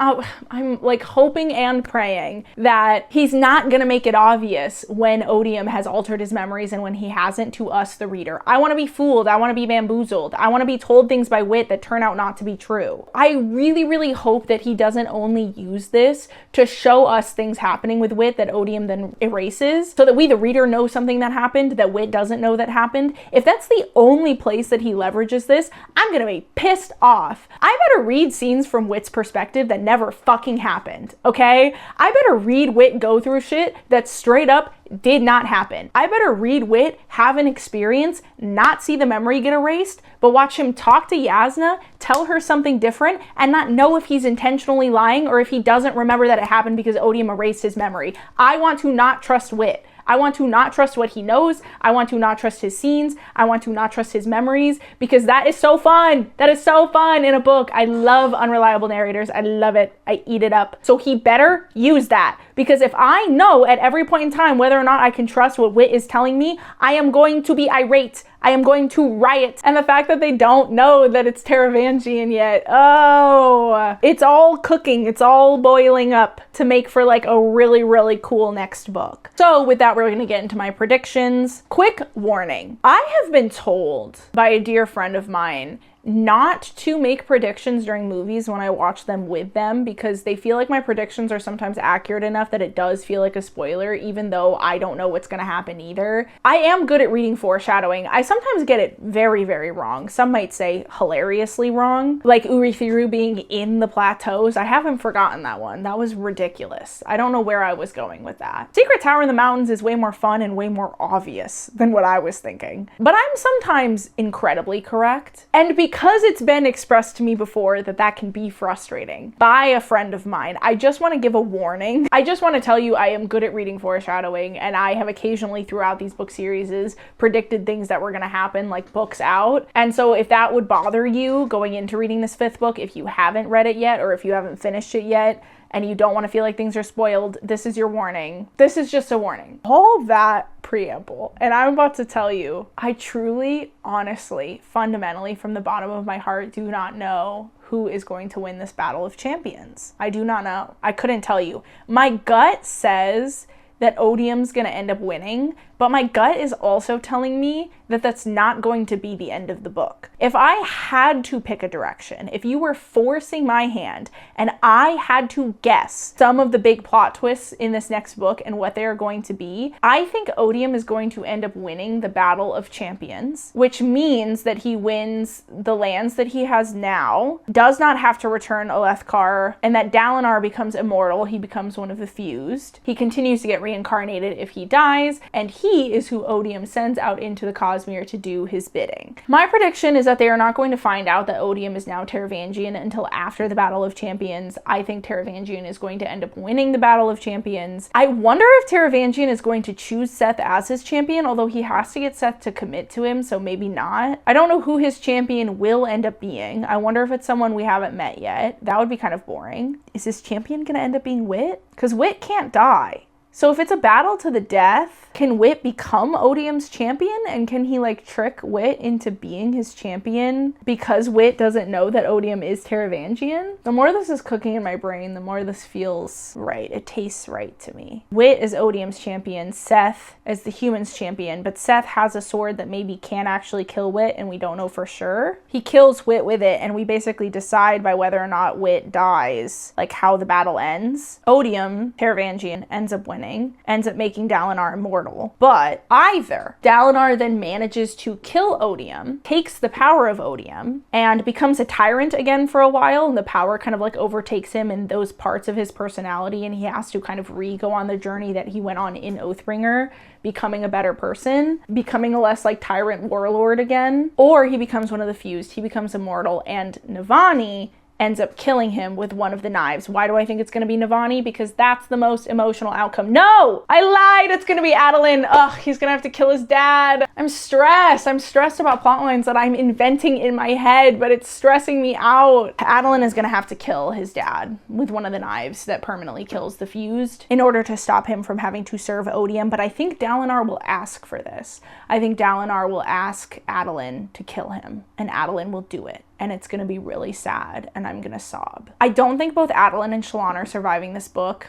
I'm like hoping and praying that he's not gonna make it obvious when Odium has altered his memories and when he hasn't, to us, the reader. I want to be fooled. I want to be bamboozled. I want to be told things by Wit that turn out not to be true. I really, really hope that he doesn't only use this to show us things happening with Wit that Odium then erases, so that we, the reader, know something that happened that Wit doesn't know that happened. If that's the only place that he leverages this, I'm gonna be pissed off. I better read scenes from Wit's perspective that never fucking happened, okay? I better read Wit go through shit that straight up did not happen. I better read Wit, have an experience, not see the memory get erased, but watch him talk to Yasna, tell her something different, and not know if he's intentionally lying or if he doesn't remember that it happened because Odium erased his memory. I want to not trust Wit. I want to not trust what he knows. I want to not trust his scenes. I want to not trust his memories, because that is so fun. That is so fun in a book. I love unreliable narrators. I love it. I eat it up. So he better use that, because if I know at every point in time whether or not I can trust what Wit is telling me, I am going to be irate. I am going to riot. And the fact that they don't know that it's Taravangian yet, oh, it's all cooking. It's all boiling up to make for like a really, really cool next book. So with that, we're gonna get into my predictions. Quick warning. I have been told by a dear friend of mine not to make predictions during movies when I watch them with them, because they feel like my predictions are sometimes accurate enough that it does feel like a spoiler, even though I don't know what's gonna happen either. I am good at reading foreshadowing. I sometimes get it very, very wrong. Some might say hilariously wrong. Like Urithiru being in the plateaus. I haven't forgotten that one. That was ridiculous. I don't know where I was going with that. Secret Tower in the Mountains is way more fun and way more obvious than what I was thinking. But I'm sometimes incredibly correct. And because it's been expressed to me before that that can be frustrating by a friend of mine, I just want to give a warning. I just want to tell you I am good at reading foreshadowing, and I have occasionally throughout these book series predicted things that were going to happen like books out. And so if that would bother you going into reading this 5th book, if you haven't read it yet or if you haven't finished it yet, and you don't want to feel like things are spoiled, this is your warning. This is just a warning. All that preamble, and I'm about to tell you, I truly, honestly, fundamentally, from the bottom of my heart, do not know who is going to win this Battle of Champions. I do not know. I couldn't tell you. My gut says that Odium's gonna end up winning, but my gut is also telling me that that's not going to be the end of the book. If I had to pick a direction, if you were forcing my hand and I had to guess some of the big plot twists in this next book and what they are going to be, I think Odium is going to end up winning the Battle of Champions, which means that he wins the lands that he has now, does not have to return Alethkar, and that Dalinar becomes immortal. He becomes one of the fused. He continues to get reincarnated if he dies, and he is who Odium sends out into the Cosmere to do his bidding. My prediction is that they are not going to find out that Odium is now Taravangian until after the Battle of Champions. I think Taravangian is going to end up winning the Battle of Champions. I wonder if Taravangian is going to choose Seth as his champion, although he has to get Seth to commit to him, so maybe not. I don't know who his champion will end up being. I wonder if it's someone we haven't met yet. That would be kind of boring. Is his champion gonna end up being Wit? Because Wit can't die. So if it's a battle to the death, can Wit become Odium's champion? And can he like trick Wit into being his champion because Wit doesn't know that Odium is Taravangian? The more this is cooking in my brain, the more this feels right. It tastes right to me. Wit is Odium's champion, Seth as the human's champion, but Seth has a sword that maybe can actually kill Wit and we don't know for sure. He kills Wit with it and we basically decide by whether or not Wit dies, like how the battle ends. Odium, Taravangian, ends up winning, ends up making Dalinar immortal. But either Dalinar then manages to kill Odium, takes the power of Odium, and becomes a tyrant again for a while, and the power kind of like overtakes him in those parts of his personality, and he has to kind of go on the journey that he went on in Oathbringer, becoming a better person, becoming a less like tyrant warlord again. Or he becomes one of the fused, he becomes immortal, and Navani ends up killing him with one of the knives. Why do I think it's going to be Navani? Because that's the most emotional outcome. No! I lied! It's going to be Adolin. Ugh, he's going to have to kill his dad. I'm stressed. I'm stressed about plot lines that I'm inventing in my head, but it's stressing me out. Adolin is going to have to kill his dad with one of the knives that permanently kills the fused in order to stop him from having to serve Odium, but I think Dalinar will ask for this. I think Dalinar will ask Adolin to kill him, and Adolin will do it. And it's going to be really sad, and I'm going to sob. I don't think both Adolin and Shallan are surviving this book.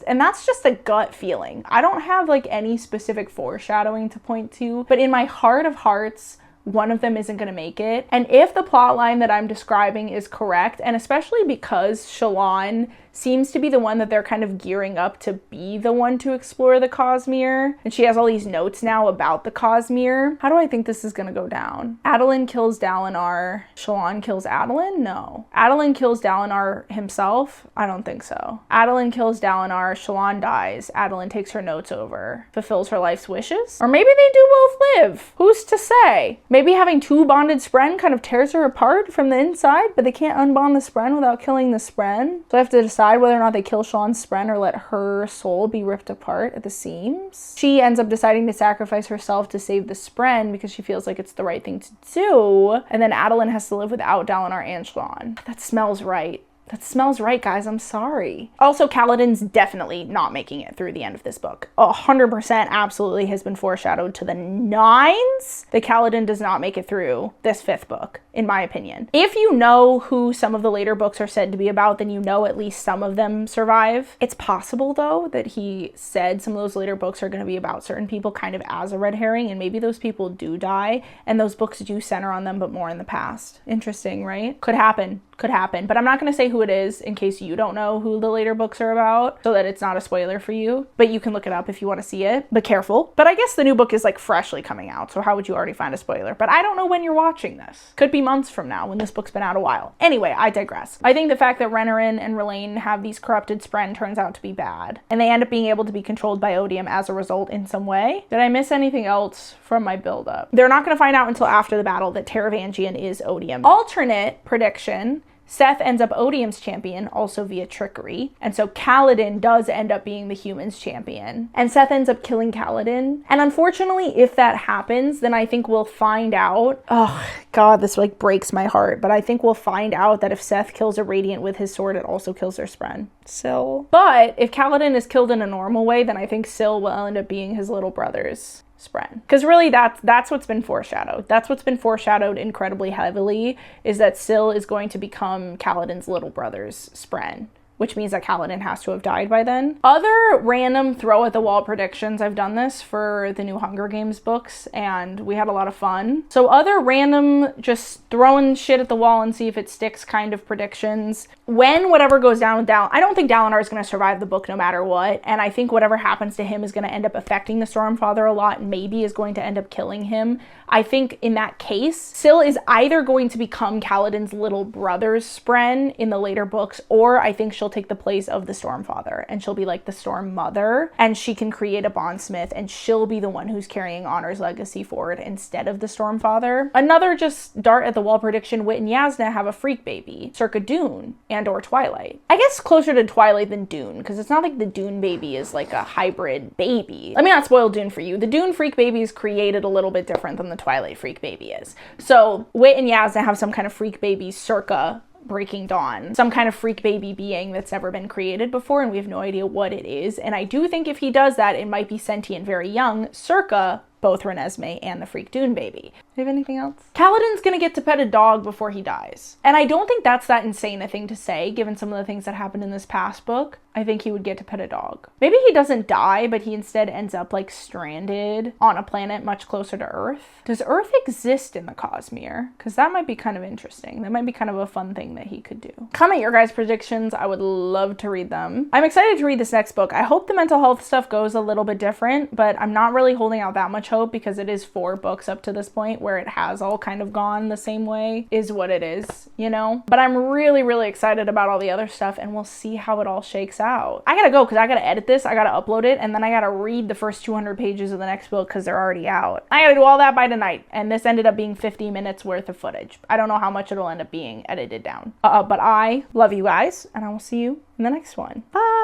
And that's just a gut feeling. I don't have like any specific foreshadowing to point to, but in my heart of hearts, one of them isn't going to make it. And if the plot line that I'm describing is correct, and especially because Shallan seems to be the one that they're kind of gearing up to be the one to explore the Cosmere, and she has all these notes now about the Cosmere. How do I think this is going to go down? Adolin kills Dalinar. Shallan kills Adolin? No. Adolin kills Dalinar himself? I don't think so. Adolin kills Dalinar. Shallan dies. Adolin takes her notes over, fulfills her life's wishes? Or maybe they do both live. Who's to say? Maybe having two bonded Spren kind of tears her apart from the inside, but they can't unbond the Spren without killing the Spren. So I have to decide whether or not they kill Shallan's Spren or let her soul be ripped apart at the seams. She ends up deciding to sacrifice herself to save the Spren because she feels like it's the right thing to do. And then Adolin has to live without Dalinar and Shallan. That smells right. That smells right, guys. I'm sorry. Also, Kaladin's definitely not making it through the end of this book. 100% absolutely has been foreshadowed to the nines that Kaladin does not make it through this fifth book, in my opinion. If you know who some of the later books are said to be about, then you know at least some of them survive. It's possible, though, that he said some of those later books are going to be about certain people kind of as a red herring, and maybe those people do die, and those books do center on them, but more in the past. Interesting, right? Could happen. Could happen. But I'm not going to say who it is in case you don't know who the later books are about, so that it's not a spoiler for you. But you can look it up if you want to see it. But careful. But I guess the new book is like freshly coming out, so how would you already find a spoiler? But I don't know when you're watching this. Could be months from now when this book's been out a while. Anyway, I digress. I think the fact that Renarin and R'lain have these corrupted Spren turns out to be bad, and they end up being able to be controlled by Odium as a result in some way. Did I miss anything else from my build-up? They're not going to find out until after the battle that Taravangian is Odium. Alternate prediction: Seth ends up Odium's champion, also via trickery. And so Kaladin does end up being the humans' champion. And Seth ends up killing Kaladin. And unfortunately, if that happens, then I think we'll find out. Oh, God, this like breaks my heart. But I think we'll find out that if Seth kills a Radiant with his sword, it also kills their Spren. Syl. But if Kaladin is killed in a normal way, then I think Syl will end up being his little brother's Spren. Because really that's what's been foreshadowed. That's what's been foreshadowed incredibly heavily, is that Syl is going to become Kaladin's little brother's Spren, which means that Kaladin has to have died by then. Other random throw-at-the-wall predictions, I've done this for the new Hunger Games books, and we had a lot of fun. So other random, just throwing shit at the wall and see if it sticks kind of predictions. When whatever goes down with I don't think Dalinar is going to survive the book no matter what, and I think whatever happens to him is going to end up affecting the Stormfather a lot, and maybe is going to end up killing him. I think in that case, Syl is either going to become Kaladin's little brother's Spren in the later books, or I think she'll take the place of the Stormfather, and she'll be like the Storm Mother, and she can create a bondsmith, and she'll be the one who's carrying Honor's legacy forward instead of the Stormfather. Another just dart at the wall prediction, Wit and Yasna have a freak baby, circa Dune and or Twilight. I guess closer to Twilight than Dune, because it's not like the Dune baby is like a hybrid baby. Let me not spoil Dune for you. The Dune freak baby is created a little bit different than the Twilight freak baby is. So Wit and Yasna have some kind of freak baby circa Breaking Dawn, some kind of freak baby being that's never been created before, and we have no idea what it is. And I do think if he does that, it might be sentient very young, circa both Renesmee and the freak Dune baby. Do you have anything else? Kaladin's gonna get to pet a dog before he dies. And I don't think that's that insane a thing to say, given some of the things that happened in this past book. I think he would get to pet a dog. Maybe he doesn't die, but he instead ends up like stranded on a planet much closer to Earth. Does Earth exist in the Cosmere? Because that might be kind of interesting. That might be kind of a fun thing that he could do. Comment your guys' predictions. I would love to read them. I'm excited to read this next book. I hope the mental health stuff goes a little bit different, but I'm not really holding out that much hope because it is 4 books up to this point where it has all kind of gone the same way, is what it is, you know? But I'm really, really excited about all the other stuff, and we'll see how it all shakes out. I gotta go because I gotta edit this, I gotta upload it, and then I gotta read the first 200 pages of the next book because they're already out. I gotta do all that by tonight, and this ended up being 50 minutes worth of footage. I don't know how much it'll end up being edited down. But I love you guys, and I will see you in the next one. Bye!